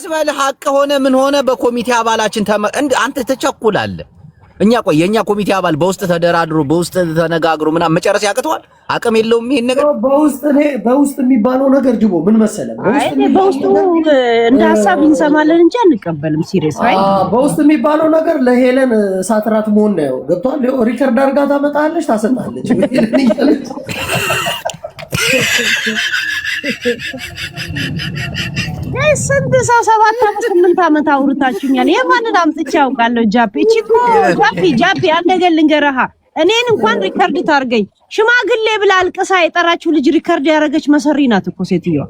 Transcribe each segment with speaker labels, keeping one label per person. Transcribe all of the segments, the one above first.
Speaker 1: ቀስበል ሐቅ ሆነ ምን ሆነ በኮሚቴ አባላችን አንተ ተቸኩላለህ። እኛ ቆይ የኛ ኮሚቴ አባል በውስጥ ተደራድሮ በውስጥ ተነጋግሮ ምናምን መጨረስ ያቅተዋል። አቅም የለውም ይሄን ነገር
Speaker 2: በውስጥ የሚባለው ነገር ጅቦ ምን መሰለህ፣
Speaker 3: በውስጥ እንደ ሐሳብ እንሰማለን እንጂ አንቀበልም። ሲሪየስ አይ
Speaker 2: በውስጥ የሚባለው ነገር ለሄለን ሳትራት መሆን ነው። ገብቷል። ሪከርድ አድርጋ ታመጣለች፣ ታሰጣለች።
Speaker 3: ስንት ሰው 7 ዓመት 8 ዓመት አውርታችሁኛል። የማንን አምጥቼ አውቃለሁ? ጃፒ ቺኮ ጃፒ አንድ ነገር ልንገርህ፣ እኔን እንኳን ሪከርድ ታርገኝ ሽማግሌ ብላ አልቅሳ የጠራችሁ ልጅ ሪከርድ ያደረገች መሰሪ ናት እኮ ሴትዮዋ።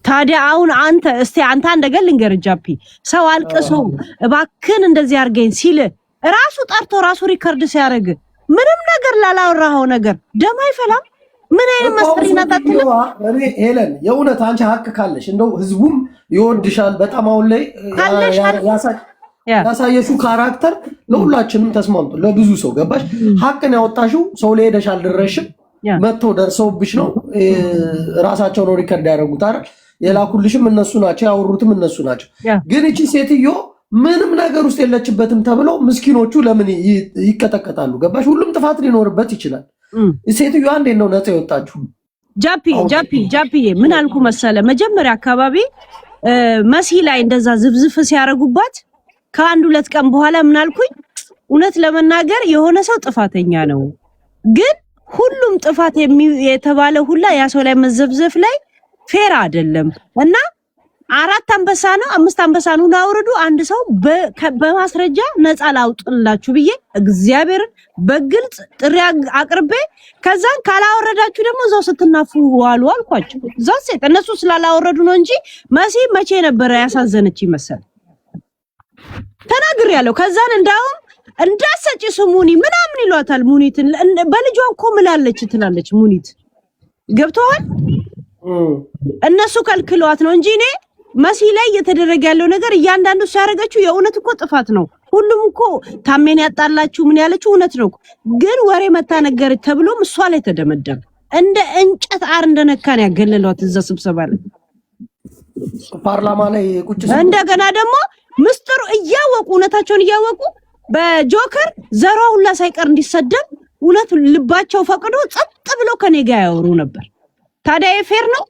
Speaker 3: ታዲያ አሁን አንተ እስቲ አንተ አንድ ነገር ልንገርህ ጃፒ፣ ሰው አልቅሶ እባክህን እንደዚህ አርገኝ ሲል ራሱ ጠርቶ ራሱ ሪከርድ ሲያደርግ ምንም ነገር ላላወራኸው ነገር ደም አይፈላም? ምን አይነት መስሪና ታጥተህ
Speaker 2: እኔ ሄለን የእውነት አንቺ ሀቅ ካለሽ እንደው ህዝቡም ይወድሻል በጣም። አሁን ላይ ያሳየሽው ካራክተር ለሁላችንም ተስማምቶ ለብዙ ሰው ገባሽ። ሀቅን ያወጣሽው ሰው ላይ ሄደሽ አልደረሽም። መተው ደርሰውብሽ ነው ራሳቸው ነው ሪከርድ ያደረጉት አይደል? የላኩልሽም እነሱ ናቸው፣ ያወሩትም እነሱ ናቸው። ግን እቺ ሴትዮ ምንም ነገር ውስጥ የለችበትም ተብለው ምስኪኖቹ ለምን ይቀጠቀጣሉ? ገባሽ? ሁሉም ጥፋት ሊኖርበት ይችላል። ሴትዮዋ እንዴት ነው ነፃ የወጣችሁ?
Speaker 3: ጃፒ ምን አልኩ መሰለ፣ መጀመሪያ አካባቢ መሲ ላይ እንደዛ ዝብዝፍ ሲያረጉባት ከአንድ 2 ቀን በኋላ ምን አልኩኝ፣ እውነት ለመናገር የሆነ ሰው ጥፋተኛ ነው፣ ግን ሁሉም ጥፋት የተባለ ሁላ ያ ሰው ላይ መዘብዘፍ ላይ ፌር አይደለም እና 4 አንበሳ ነው 5 አንበሳ ነው አውርዱ፣ አንድ ሰው በማስረጃ ነፃ ላውጥላችሁ ብዬ እግዚአብሔርን በግልጽ ጥሪ አቅርቤ ከዛን ካላወረዳችሁ ደግሞ እዛው ስትናፉ ዋሉ አልኳቸው። እዛው ሴት እነሱ ስላላወረዱ ነው እንጂ መሲ መቼ ነበር ያሳዘነች ይመስል ተናግሬያለሁ። ከዛን እንዳውም እንዳሰጪ ስሙኒ ምናምን ይሏታል። ሙኒትን በልጇን እኮ ምላለች ትላለች ሙኒት። ገብተዋል እነሱ ከልክሏት ነው እንጂ እኔ መሲ ላይ እየተደረገ ያለው ነገር እያንዳንዱ ሲያረጋችሁ የእውነት እኮ ጥፋት ነው። ሁሉም እኮ ታሜን ያጣላችሁ ምን ያለችው እውነት ነው። ግን ወሬ መታ ነገር ተብሎም እሷ ላይ ተደመደመ። እንደ እንጨት አር እንደነካን ያገለሏት እዛ ስብሰባ ላይ
Speaker 2: ፓርላማ ላይ ቁጭ
Speaker 3: እንደገና ደግሞ ምስጥሩ እያወቁ እውነታቸውን እያወቁ በጆከር ዘሯ ሁላ ሳይቀር እንዲሰደብ እውነት ልባቸው ፈቅዶ ጸጥ ብሎ ከኔ ጋር ያወሩ ነበር። ታዲያ የፌር ነው?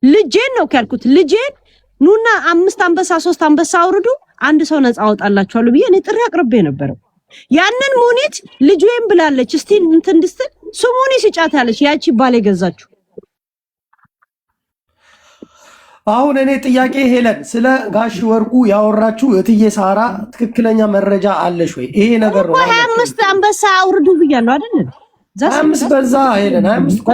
Speaker 3: ልጄን ነው ካልኩት ልጄን ኑና 5 አንበሳ 3 አንበሳ አውርዱ አንድ ሰው ነፃ አወጣላችኋለሁ ብዬ እኔ ጥሪ አቅርቤ ነበር። ያንን ሙኒት ልጄን ብላለች። እስቲ እንትን ድስት ስሙኒ ሲጫት ያለች ያቺ ባለ ገዛችሁ።
Speaker 2: አሁን እኔ ጥያቄ ሄለን ስለ ጋሽ ወርቁ ያወራችሁ እትዬ ሳራ ትክክለኛ መረጃ አለሽ ወይ? ይሄ ነገር ነው
Speaker 3: 25 አንበሳ አውርዱ ብያለሁ አይደል?
Speaker 2: 25 በዛ ሄለን 25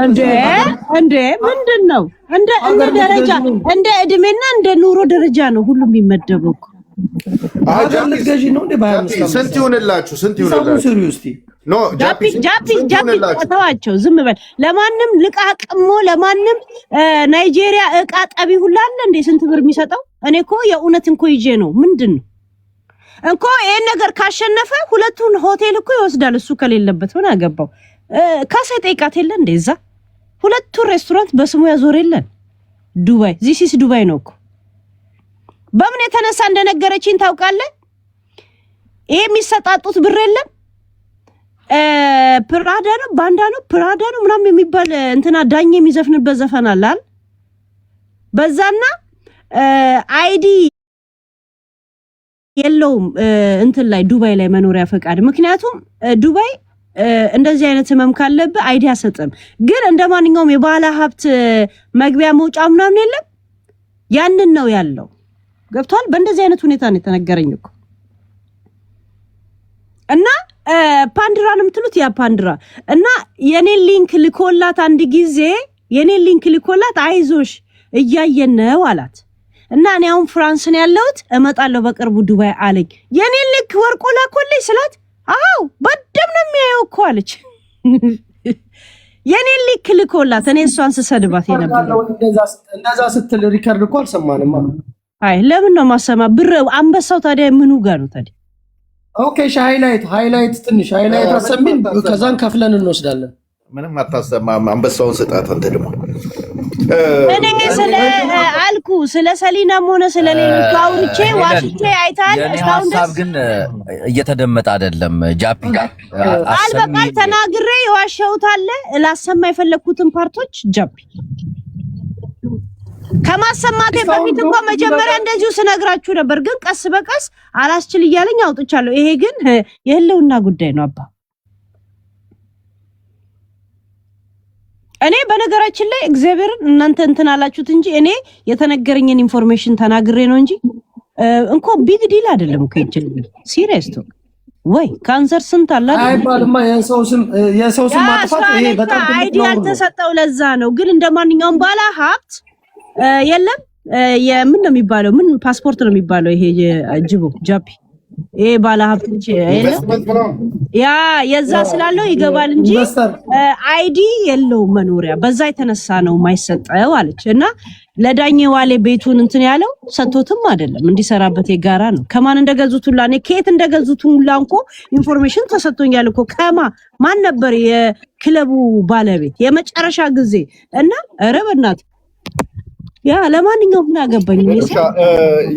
Speaker 3: እንደ ምንድነው እንደ ደረጃ እንደ እድሜና እንደ ኑሮ ደረጃ ነው ሁሉም የሚመደበው።
Speaker 2: አጃምት ገዢ ነው እንደ በ25
Speaker 4: ስንት ይሆንላችሁ? ኖ
Speaker 3: ጃፒ ተዋቸው፣ ዝም በል። ለማንም ልቃቅሞ ለማንም ናይጄሪያ እቃ ጠቢ ሁላ አለ እንደ ስንት ብር የሚሰጠው? እኔ እኮ የእውነት እንኮ ይዤ ነው ምንድነው እንኮ ይሄን ነገር ካሸነፈ ሁለቱን ሆቴል እኮ ይወስዳል። እሱ ከሌለበት ምን አገባው? ካሳ ጠይቃት የለ እንደዛ ሁለቱን ሬስቶራንት በስሙ ያዞር የለን ዱባይ ዚስ ዱባይ ነው እኮ። በምን የተነሳ እንደነገረችኝ ታውቃለህ? ይሄ የሚሰጣጡት ብር የለም ፕራዳ ነው ባንዳ ነው ፕራዳ ነው ምናምን የሚባል እንትና ዳኝ የሚዘፍንበት ዘፈን አለ አይደል? በዛና አይዲ የለውም እንትን ላይ ዱባይ ላይ መኖሪያ ፈቃድ። ምክንያቱም ዱባይ እንደዚህ አይነት ህመም ካለበት አይዲ አሰጥም። ግን እንደማንኛውም የባለ ሀብት መግቢያ መውጫ ምናምን የለም። ያንን ነው ያለው። ገብቷል? በእንደዚህ አይነት ሁኔታ ነው የተነገረኝ እኮ እና ፓንድራንም ትሉት ያ ፓንድራ እና የኔ ሊንክ ልኮላት አንድ ጊዜ የኔ ሊንክ ልኮላት አይዞሽ እያየን ነው አላት። እና እኔ አሁን ፍራንስ ነው ያለሁት እመጣለሁ በቅርቡ ዱባይ አለኝ። የኔ ሊንክ ወርቆ ላኮልኝ ስላት አው በደም ነው የሚያየው እኮ አለች። የኔ ሊንክ ልኮላት እኔ እሷን ስሰድባት የነበረው
Speaker 2: እንደዛ ስትል ሪከርድ እኮ አልሰማንም።
Speaker 3: አይ ለምን ነው ማሰማ ብር አንበሳው ታዲያ ምኑ ጋር ነው ታዲያ?
Speaker 2: ኦኬ ሃይላይት ትንሽ ሃይላይት አሰሚን ከዛን ከፍለን እንወስዳለን።
Speaker 4: ምንም አታሰማም። አንበሳውን ስጣት አንተ ደግሞ
Speaker 3: እኔ ስለ አልኩ ስለ ሰሊናም ሆነ ስለ ሌሎች አውርቼ ዋሽቼ አይታል እስካሁን
Speaker 1: ሀሳብ ግን እየተደመጠ አይደለም። ጃፒ
Speaker 3: ቃል በቃል ተናግሬ የዋሸሁት አለ ላሰማ የፈለኩትን ፓርቶች ጃፒ ከማሰማቴ በፊት እኮ መጀመሪያ እንደዚሁ ስነግራችሁ ነበር፣ ግን ቀስ በቀስ አላስችል እያለኝ አውጥቻለሁ። ይሄ ግን የህልውና ጉዳይ ነው አባ። እኔ በነገራችን ላይ እግዚአብሔርን እናንተ እንትን አላችሁት እንጂ እኔ የተነገረኝን ኢንፎርሜሽን ተናግሬ ነው እንጂ እንኳን ቢግ ዲል አይደለም እኮ ይችላል። ሲሪየስ ቶ ወይ ካንሰር ስንት አለ
Speaker 2: አይባልማ። የሰው ስም ማጥፋት ይሄ በጣም
Speaker 3: አይዲ ያልተሰጠው ለዛ ነው። ግን እንደማንኛውም ባለ ሀብት የለም የምን ነው የሚባለው? ምን ፓስፖርት ነው የሚባለው? ይሄ ጅቦ ጃፒ ይሄ ባለ ሀብት እንጂ ያ የዛ ስላለው ይገባል እንጂ አይዲ የለውም መኖሪያ። በዛ የተነሳ ነው የማይሰጠው አለች። እና ለዳኘ ዋሌ ቤቱን እንትን ያለው ሰጥቶትም አይደለም እንዲሰራበት የጋራ ነው። ከማን እንደገዙት ሁላ እኔ ከየት እንደገዙት ሁላ እንኮ ኢንፎርሜሽን ተሰጥቶኛል እኮ። ማን ነበር የክለቡ ባለቤት የመጨረሻ ጊዜ እና ኧረ በእናትህ ያ ለማንኛውም ምን አገባኝ።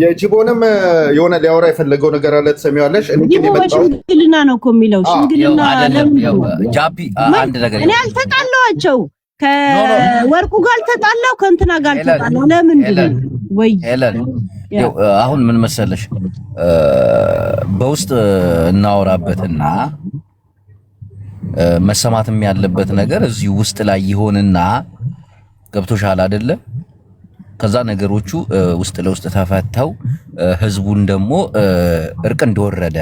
Speaker 4: የጅቦንም የሆነ ሊያወራ የፈለገው ነገር አለ ትሰሚዋለሽ።
Speaker 3: ሽምግልና ነው እኮ የሚለው ሽምግልና
Speaker 1: ጃፒ አንድ ነገር
Speaker 3: እኔ አልተጣላኋቸው ከወርቁ ጋር አልተጣላሁ ከእንትና ጋር አልተጣላሁ። ለምንድን ነው ወይ
Speaker 1: አሁን ምን መሰለሽ በውስጥ እናወራበትና መሰማትም ያለበት ነገር እዚህ ውስጥ ላይ ይሆንና ገብቶሻል አይደለ? ከዛ ነገሮቹ ውስጥ ለውስጥ ተፈተው ህዝቡን ደግሞ እርቅ እንደወረደ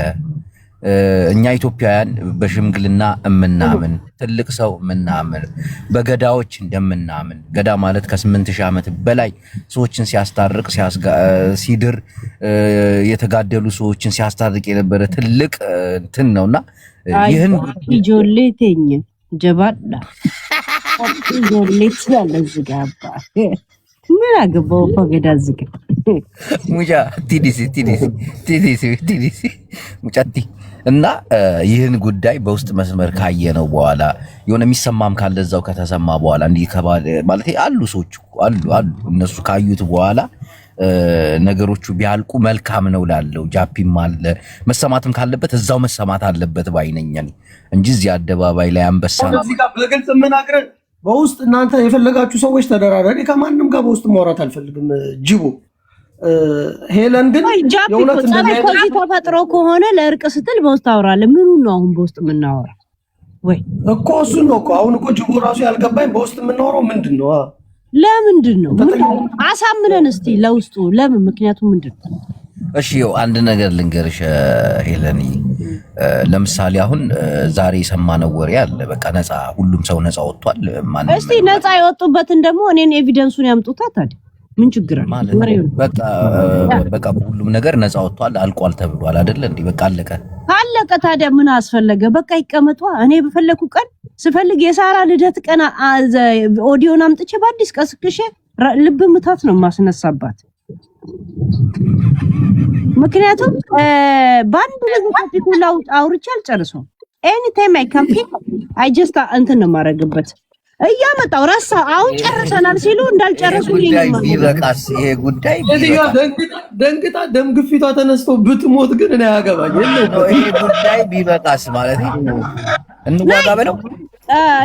Speaker 1: እኛ ኢትዮጵያውያን በሽምግልና እምናምን ትልቅ ሰው እምናምን በገዳዎች እንደምናምን ገዳ ማለት ከ8000 ዓመት በላይ ሰዎችን ሲያስታርቅ ሲድር የተጋደሉ ሰዎችን ሲያስታርቅ የነበረ ትልቅ እንትን ነውና ይህን
Speaker 3: ጆሌቴኝ ጀባዳ ጆሌት ስለዝጋባ ምን አገባው ፈገዳ ዝጋ
Speaker 1: ሙጃ ቲዲሲ ሙጫቲ እና ይህን ጉዳይ በውስጥ መስመር ካየነው በኋላ የሆነ የሚሰማም ካለ እዛው ከተሰማ በኋላ እንዲህ ማለት አሉ ሰዎች አሉ እነሱ ካዩት በኋላ ነገሮቹ ቢያልቁ መልካም ነው ላለው ጃፒም አለ መሰማትም ካለበት እዛው መሰማት አለበት ባይነኛል እንጂ እዚህ አደባባይ ላይ አንበሳ
Speaker 2: እዚህ ጋር በግልጽ የምናገር በውስጥ እናንተ የፈለጋችሁ ሰዎች ተደራዳሪ ከማንም ጋር በውስጥ ማውራት አልፈልግም። ጅቦ ሄለን ግን የእውነት
Speaker 3: እንደዚህ ተፈጥሮ ከሆነ ለእርቅ ስትል በውስጥ አወራለሁ። ምኑ ነው አሁን በውስጥ የምናወራ? ወይ
Speaker 2: እኮ እሱን ነው እኮ አሁን እኮ ጅቦ ራሱ ያልገባኝ በውስጥ የምናወራው ምንድን ነው?
Speaker 3: ለምንድን ነው አሳምነን እስቲ ለውስጡ ለምን? ምክንያቱም ምንድን ነው?
Speaker 1: እሺ አንድ ነገር ልንገርሽ ሄለኒ፣ ለምሳሌ አሁን ዛሬ የሰማነው ወሬ አለ። በቃ ነፃ ሁሉም ሰው ነፃ ወጥቷል።
Speaker 3: እስቲ ነፃ የወጡበትን ደግሞ እኔን ኤቪደንሱን ያምጡታ። ታዲያ ምን ችግር አለ?
Speaker 1: በቃ ሁሉም ነገር ነፃ ወጥቷል አልቋል ተብሏል አይደለ እንዴ? በቃ አለቀ። ታዲያ ምን አስፈለገ? በቃ ይቀመጧ። እኔ በፈለኩ ቀን ስፈልግ የሳራ ልደት ቀን ኦዲዮን አምጥቼ በአዲስ ቀስቅሼ ልብ ምታት ነው ማስነሳባት። ምክንያቱም ባንዱ ለቶፒክ ሁላ አውርቼ አልጨርሰውም። ኤኒ ታይም አይ ካም ፒክ አይ ጀስት እንትን ነው ማረግበት እያመጣው ረሳ። አሁን ጨርሰናል ሲሉ እንዳልጨረሱ ይበቃስ። ይሄ ጉዳይ
Speaker 2: ደንግጣ ደም ግፊቷ ተነስቶ ብትሞት ግን እኔ ያገባኝ የለም።
Speaker 1: ይሄ ጉዳይ ቢበቃስ ማለት እንዋጋ በለው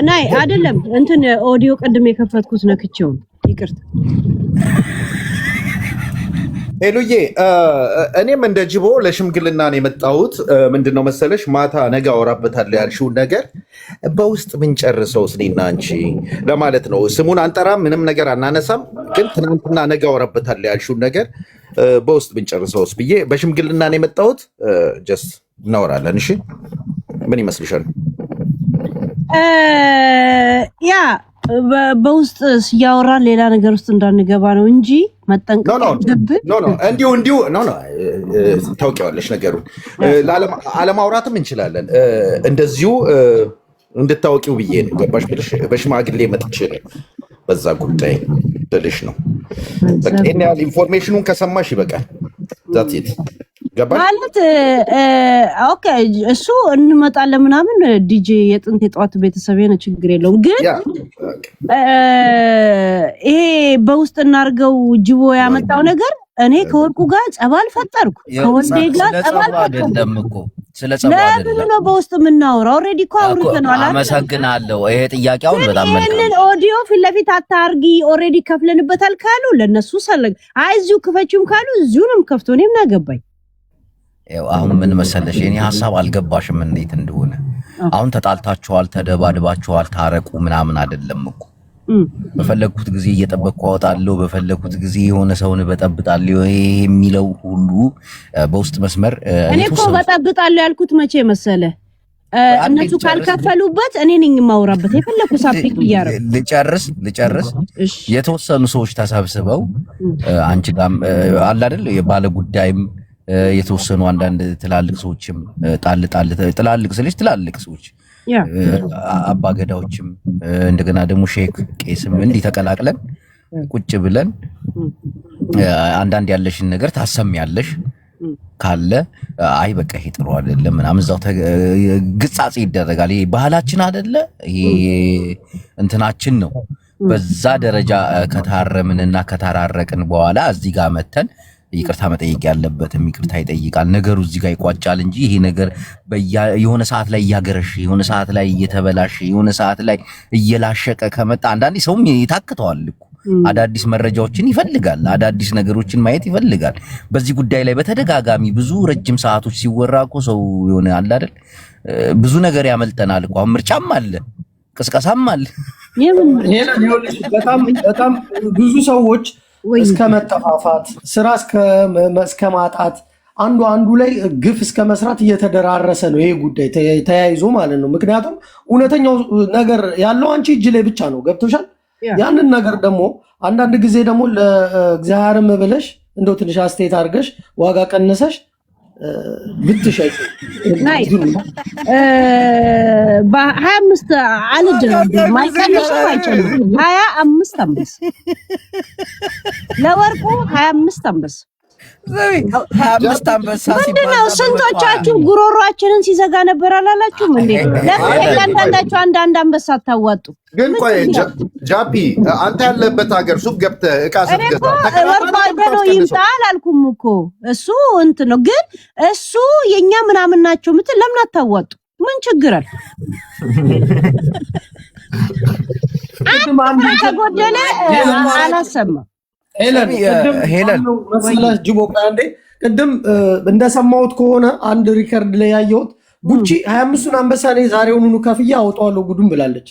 Speaker 3: ናይ አይደለም እንትን ኦዲዮ ቀድም የከፈትኩት ነክቼው ይቅርታ።
Speaker 4: ሄሉዬ እኔም እንደ ጅቦ ለሽምግልና ነው የመጣሁት። ምንድነው መሰለሽ ማታ ነገ አወራበታለሁ ያልሽውን ነገር በውስጥ ምን ጨርሰው እኔና አንቺ ለማለት ነው። ስሙን አንጠራም፣ ምንም ነገር አናነሳም። ግን ትናንትና ነገ አወራበታለሁ ያልሽውን ነገር በውስጥ ምን ጨርሰውስ ብዬ በሽምግልና ነው የመጣሁት። ጀስት እናወራለን። እሺ ምን ይመስልሻል?
Speaker 3: ያ በውስጥ እያወራን ሌላ ነገር ውስጥ እንዳንገባ ነው እንጂ መጠንቀቅ አለብን።
Speaker 4: እንዲሁ ታውቂዋለሽ ነገሩን አለማውራትም እንችላለን። እንደዚሁ እንድታወቂው ብዬ ነው። ገባሽ? በሽማግሌ መጥቼ በዛ ጉዳይ ልልሽ ነው። በቃ ይሄን ያህል ኢንፎርሜሽኑን ከሰማሽ ይበቃል። ዛት ገባሽ
Speaker 3: ማለት ኦኬ እሱ እንመጣለን ምናምን ዲጄ የጥንት የጠዋት ቤተሰብ የሆነ ችግር የለውም ግን ይሄ በውስጥ እናርገው ጅቦ ያመጣው ነገር እኔ ከወርቁ ጋር ጸባል ፈጠርኩ ከወንዴ ጋር ጸባል
Speaker 1: አይደለም እኮ ስለ ጸባል አይደለም
Speaker 3: ነው በውስጥ የምናወራው ኦሬዲ እኮ አውርተናል
Speaker 1: አመሰግናለሁ ይሄ ጥያቄው በጣም መልካም
Speaker 3: ይሄንን ኦዲዮ ፊት ለፊት አታርጊ ኦሬዲ ከፍለንበታል ካሉ ለነሱ ሰለግ አይዚው ክፈችም ካሉ እዚሁንም ከፍቶ እኔም ናገባኝ
Speaker 1: አሁን ምን መሰለሽ የኔ ሐሳብ አልገባሽም እንዴት እንደሆነ አሁን ተጣልታችኋል ተደባድባችኋል ታረቁ ምናምን አይደለም እኮ በፈለኩት ጊዜ እየጠበቅኩ አወጣለሁ በፈለኩት ጊዜ የሆነ ሰውን በጠብጣለሁ የሚለው ሁሉ በውስጥ መስመር
Speaker 3: እኔ እኮ በጠብጣለሁ ያልኩት መቼ መሰለ እነሱ ካልከፈሉበት እኔ ነኝ ማውራበት የፈለኩ ሳፒክ ይያረው
Speaker 1: ልጨርስ የተወሰኑ ሰዎች ተሰብስበው አንቺ ጋም አለ አይደል የባለ ጉዳይም የተወሰኑ አንዳንድ ትላልቅ ሰዎችም ትላልቅ ሰዎች አባገዳዎችም እንደገና ደግሞ ሼክ ቄስም እንዲህ ተቀላቅለን ቁጭ ብለን አንዳንድ ያለሽን ነገር ታሰሚያለሽ ካለ አይ በቃ ይሄ ጥሩ አይደለም ምናምን እዛው ግጻጼ ይደረጋል ይሄ ባህላችን አይደለ ይሄ እንትናችን ነው በዛ ደረጃ ከታረምንና ከታራረቅን በኋላ እዚህ ጋር መተን ይቅርታ መጠየቅ ያለበትም ይቅርታ ይጠይቃል ነገሩ እዚህ ጋር ይቋጫል እንጂ ይሄ ነገር የሆነ ሰዓት ላይ እያገረሽ የሆነ ሰዓት ላይ እየተበላሽ የሆነ ሰዓት ላይ እየላሸቀ ከመጣ አንዳንዴ ሰውም ይታክተዋል እኮ አዳዲስ መረጃዎችን ይፈልጋል አዳዲስ ነገሮችን ማየት ይፈልጋል በዚህ ጉዳይ ላይ በተደጋጋሚ ብዙ ረጅም ሰዓቶች ሲወራ እኮ ሰው የሆነ አለ አይደል ብዙ ነገር ያመልጠናል እኮ ምርጫም አለ ቅስቀሳም አለ
Speaker 2: በጣም ብዙ ሰዎች እስከ መጠፋፋት ስራ እስከ ማጣት አንዱ ላይ ግፍ እስከ መስራት እየተደራረሰ ነው ይሄ ጉዳይ ተያይዞ ማለት ነው ምክንያቱም እውነተኛው ነገር ያለው አንቺ እጅ ላይ ብቻ ነው ገብቶሻል ያንን ነገር ደግሞ አንዳንድ ጊዜ ደግሞ ለእግዚአብሔርም ብለሽ እንደው ትንሽ አስተያየት አድርገሽ ዋጋ ቀንሰሽ ብትሸጪ በ25 አልደረም ማይቀንስ አይጨምር 25 አንበስ ለወርቁ 25 አንበስ
Speaker 1: 25 አንበሳ
Speaker 3: ምንድነው ስንቶቻችሁ ጉሮሮአችንን ሲዘጋ ነበር አላላችሁም እንዴ ለምን እያንዳንዳችሁ አንድ አንበሳ አታዋጡ
Speaker 4: ግን ቆይ ጃፒ አንተ ያለበት ሀገር ሱቅ ገብተህ ዕቃ ስትገዛ
Speaker 3: ወርባደው ይምጣል አልኩም እኮ እሱ እንትን ነው ግን እሱ የኛ ምናምን ናቸው ምትል ለምን አታዋጡ ምን ችግር አለ አንተ ተጎደለ አላሰማ
Speaker 2: ሄለን መሰለህ ጅቦ አንዴ ቅድም እንደሰማሁት ከሆነ አንድ ሪከርድ ላይ ያየሁት ቡቺ 25ን አንበሳ ላይ ዛሬውኑ ከፍያ አውጣዋለሁ ጉዱም ብላለች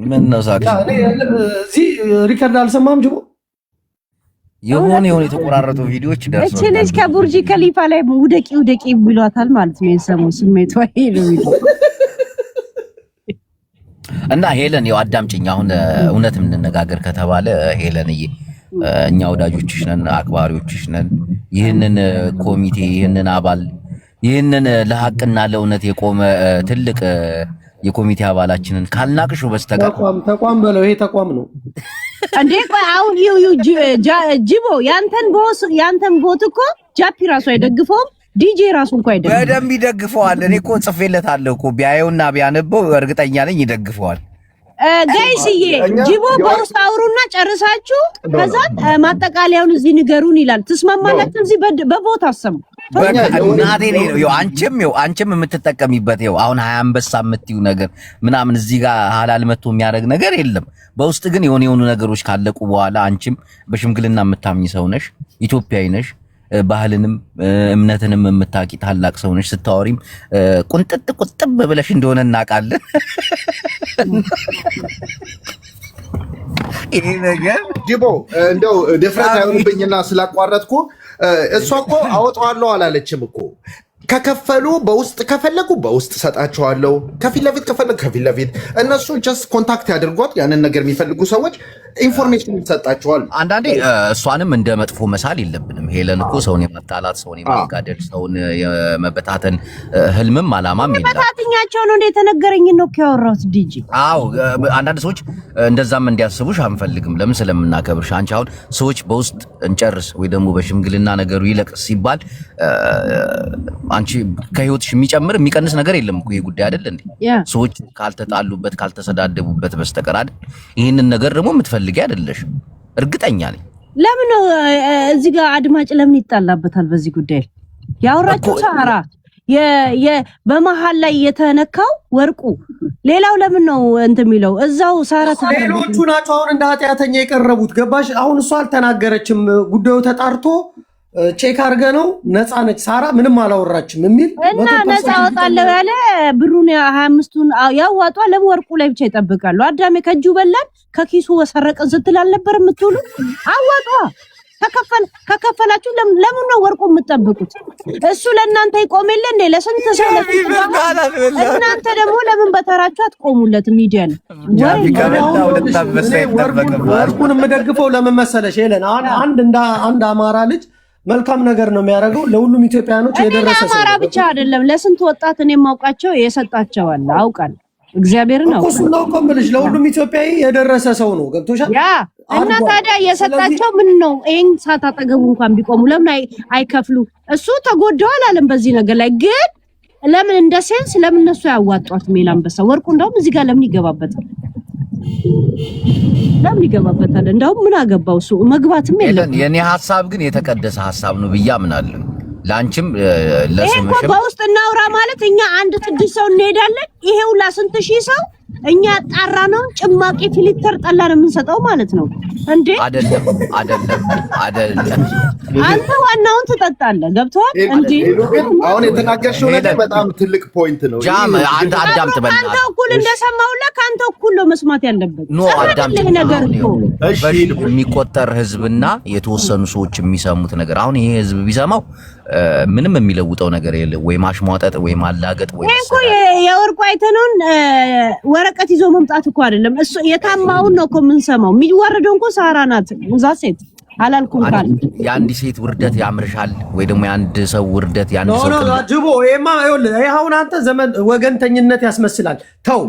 Speaker 1: ምን ነው ሳቂ
Speaker 2: እዚህ ሪከርድ አልሰማም ጅቦ
Speaker 1: የሆነ የተቆራረጡ ቪዲዮዎች ደርሰው
Speaker 3: እቺ ልጅ ከቡርጂ ከሊፋ ላይ ውደቂ ብሏታል ማለት ነው የሰሙ ስሜቷ ይሄ ነው
Speaker 1: እና ሄለን ያው አዳምጪኝ አሁን እውነት እንነጋገር ከተባለ ሄለንዬ እኛ ወዳጆችሽ ነን አክባሪዎችሽ ነን ይህንን ኮሚቴ ይህንን አባል ይህንን ለሐቅና ለእውነት የቆመ ትልቅ የኮሚቴ አባላችንን ካልናቅሹ በስተቀር
Speaker 2: ተቋም በለው ይሄ ተቋም ነው
Speaker 3: እንዴ ቆይ አሁን ጅቦ ያንተን ቦት እኮ ጃፒ ራሱ አይደግፈውም ዲጄ ራሱ እንኳን አይደግፈው
Speaker 1: በደንብ ይደግፈዋል እኔ እኮ ጽፌለታለሁ እኮ ቢያየውና ቢያነበው እርግጠኛ ነኝ ይደግፈዋል
Speaker 3: ጋይስዬ ጅቦ በውስጥ አውሩና ጨርሳችሁ ከዛ ማጠቃለያውን እዚህ ንገሩን ይላል ተስማማላችሁ እዚህ በቦታ አሰሙ
Speaker 1: ናቴ ነው አንቺም የምትጠቀሚበት አሁን 20 አንበሳ የምትዩ ነገር ምናምን እዚህ ጋር ሐላል መጥቶ የሚያደርግ ነገር የለም በውስጥ ግን የሆኑ ነገሮች ካለቁ በኋላ አንቺም በሽምግልና የምታምኝ ሰው ነሽ ኢትዮጵያዊ ነሽ ባህልንም እምነትንም የምታቂ ታላቅ ሰው ነሽ ስታወሪም ቁጥብ ብለሽ እንደሆነ እናውቃለን ይሄ ነገር
Speaker 4: ጅቦ እንደው ድፍረት አይሆንብኝና ስላቋረጥኩ እሷ እኮ አወጣዋለሁ አላለችም እኮ ከከፈሉ በውስጥ ከፈለጉ በውስጥ ሰጣቸዋለሁ። ከፊት ለፊት ከፈለጉ ከፊት ለፊት እነሱ ጀስት ኮንታክት ያድርጓት። ያንን ነገር የሚፈልጉ ሰዎች ኢንፎርሜሽን ይሰጣቸዋል።
Speaker 1: አንዳንዴ እሷንም እንደ መጥፎ መሳል የለብንም። ሄለን እኮ ሰውን የመጣላት ሰውን የማጋደል ሰውን የመበታተን ህልምም አላማም የለም።
Speaker 3: በታትኛቸው ነው እንደተነገረኝ ነው ያወራሁት ዲጂ።
Speaker 1: አዎ አንዳንድ ሰዎች እንደዛም እንዲያስቡሽ አንፈልግም። ለምን ስለምናከብርሽ። አንቺ አሁን ሰዎች በውስጥ እንጨርስ ወይ ደግሞ በሽምግልና ነገሩ ይለቅ ሲባል አንቺ ከህይወትሽ የሚጨምር የሚቀንስ ነገር የለም እኮ ይሄ ጉዳይ አይደል እንዴ? ሰዎች ካልተጣሉበት ካልተሰዳደቡበት በስተቀር አይደል? ይሄንን ነገር ደግሞ የምትፈልጊ አይደለሽ እርግጠኛ ነኝ።
Speaker 3: ለምን እዚህ ጋር አድማጭ ለምን ይጣላበታል በዚህ ጉዳይ? ያወራችሁ ሳራ በመሃል ላይ የተነካው ወርቁ ሌላው ለምን ነው እንት የሚለው እዛው ሳራ
Speaker 2: ሌሎቹ ናቸው አሁን እንደ ኃጢአተኛ የቀረቡት ገባሽ? አሁን እሷ አልተናገረችም። ጉዳዩ ተጣርቶ ቼክ አርገ ነው ነፃ ነች ሳራ ምንም አላወራችም የሚል
Speaker 3: እና ነፃ ወጣለው ያለ ብሩን 25ቱን ያዋጧ ለወርቁ ላይ ብቻ ይጠብቃሉ። አዳሜ ከጁ በላን ከኪሱ ወሰረቀን ስትል አልነበር የምትውሉ? አዋጧ ከከፈላችሁ ለምን ነው ወርቁ የምትጠብቁት? እሱ ለእናንተ ይቆምል እንዴ? ለስንት ሰው እናንተ ደግሞ ለምን በተራችሁ አትቆሙለት? ሚዲያ ነው
Speaker 2: ወርቁን የምደግፈው ለምን መሰለሽ ሄለን አንድ አማራ ልጅ መልካም ነገር ነው የሚያደርገው ለሁሉም ኢትዮጵያኖች የደረሰ ሰው
Speaker 3: አማራ ብቻ አይደለም ለስንት ወጣት እኔ ማውቃቸው የሰጣቸው አለ አውቃለሁ። እግዚአብሔር ነው
Speaker 2: እሱ ነው ቆምልሽ ለሁሉም ኢትዮጵያዊ የደረሰ ሰው ነው። ገብቶሻል?
Speaker 3: ያ እና ታዲያ የሰጣቸው ምን ነው? ይሄን ሳት አጠገቡ እንኳን ቢቆሙ ለምን አይከፍሉ? እሱ ተጎዳው አላለም በዚህ ነገር ላይ ግን ለምን እንደ ሴንስ ለምን እነሱ ያዋጧት ሜላንበሳ ወርቁ እንደውም እዚህ ጋር ለምን ይገባበታል? ለምን ይገባበታል? እንደውም ምን አገባው እሱ መግባትም የለም።
Speaker 1: የኔ ሐሳብ ግን የተቀደሰ ሐሳብ ነው ብዬ አምናለሁ። ላንቺም ለስምሽም
Speaker 3: በውስጥ እናውራ ማለት እኛ አንድ ስድስት ሰው እንሄዳለን። ይሄው ለስንት ሺህ ሰው እኛ ጣራ ነው ጭማቂ ፊልተር ጠላ ነው የምንሰጠው ማለት ነው እንዴ?
Speaker 1: አይደለም
Speaker 2: አንተ
Speaker 3: ዋናውን ትጠጣለህ። ገብቷል እንዴ?
Speaker 4: አሁን የተናገርሽው ነገር በጣም ትልቅ ፖይንት ነው።
Speaker 1: ጃም አንተ አዳምጥ በእናትህ።
Speaker 3: አንተ እኩል እንደሰማውልህ ካንተ እኩል ነው መስማት ያለበት።
Speaker 1: ኖ አዳምጥ ነገር እኮ በሺህ የሚቆጠር ህዝብና የተወሰኑ ሰዎች የሚሰሙት ነገር አሁን ይሄ ህዝብ ቢሰማው ምንም የሚለውጠው ነገር የለም። ወይ ማሽሟጠጥ ወይ ማላገጥ ወይ
Speaker 3: እኮ የወርቁ አይተነውን ወረቀት ይዞ መምጣት እኮ አይደለም። እሱ የታማውን ነው እኮ የምንሰማው። የሚወርደው እንኳን ሳራ ናት። እዛ ሴት አላልኩም ካል
Speaker 1: የአንድ ሴት ውርደት ያምርሻል ወይ ደግሞ የአንድ ሰው ውርደት የአንድ ሰው
Speaker 2: ጅቦ ይሄማ ይሁን አንተ ዘመን ወገንተኝነት ያስመስላል። ተው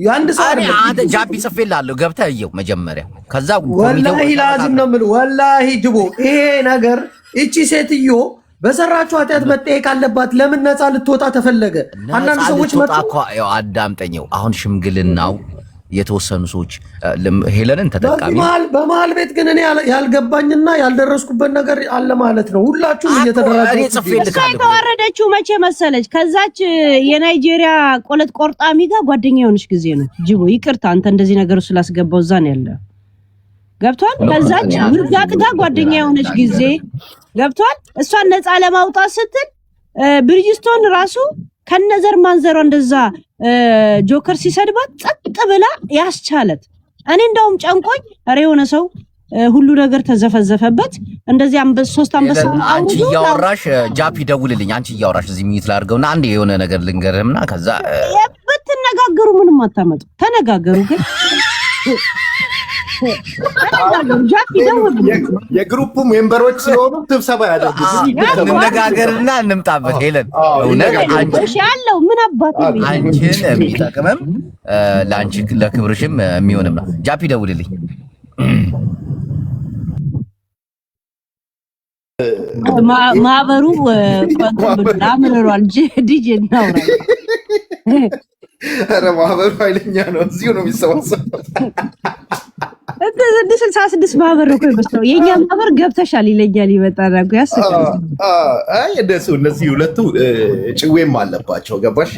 Speaker 2: የአንድ ሰው
Speaker 1: አንተ ጃቢ ጽፌልሃለሁ ገብተህ እየው መጀመሪያ ከዛ
Speaker 2: ወላሂ ላዝም ነው የምልህ ወላሂ ጅቦ ይሄ ነገር እቺ ሴትዮ በሰራችሁ ኃጢአት መጠየቅ አለባት። ለምን ነፃ ልትወጣ ተፈለገ? አንዳንድ ሰዎች
Speaker 1: መጣ አዳምጠኛው አሁን ሽምግልናው የተወሰኑ ሰዎች ሄለንን ተጠቃሚ
Speaker 2: በመሃል ቤት ግን እኔ ያልገባኝና ያልደረስኩበት ነገር አለ ማለት ነው። ሁላችሁም እየተደራጃችሁ
Speaker 3: የተዋረደችው መቼ መሰለች? ከዛች የናይጄሪያ ቆለት ቆርጣሚ ጋር ጓደኛ የሆነች ጊዜ ነው። ጅቦ ይቅርታ አንተ እንደዚህ ነገር ስላስገባው እዛ ነው ያለ ገብቷል። ከዛች ውርጋት ጋር ጓደኛ የሆነች ጊዜ ገብቷል። እሷን ነፃ ለማውጣት ስትል ብሪጅስቶን ራሱ ከነዘር ማንዘሯ እንደዛ ጆከር ሲሰድባት ጸጥ ብላ ያስቻለት። እኔ እንደውም ጨንቆኝ ኧረ የሆነ ሰው ሁሉ ነገር ተዘፈዘፈበት እንደዚህ ሶስት አንበሳ
Speaker 1: አንቺ እያወራሽ ጃፒ ደውልልኝ። አንቺ እያወራሽ እዚህ ሚት ላድርገውና አንዴ የሆነ ነገር ልንገርህምና ከዛ
Speaker 3: ብትነጋገሩ ምንም አታመጡ። ተነጋገሩ ግን
Speaker 4: የግሩፑ ሜምበሮች ስለሆኑ ስብሰባ ያደርጉ
Speaker 1: እንነጋገርና እንምጣበት። ሄለን እውነት
Speaker 3: አንቺ ያለው ምን አባቱ
Speaker 1: አንቺን የሚጠቅምም ለአንቺ ለክብርሽም የሚሆንም ነው። ጃፒ ደውልልኝ።
Speaker 3: ማህበሩ አምርሯል። ዲጄ እናውራ።
Speaker 4: ኧረ ማህበሩ ኃይለኛ ነው። እዚሁ ነው የሚሰባሰበው።
Speaker 3: 66 ማህበር ነው ይመስለው። የኛ ማህበር ገብተሻል ይለኛል። ይመጣል እኮ ያስቀር።
Speaker 4: አይ እነዚህ ሁለቱ ጭዌም አለባቸው። ገባሽ?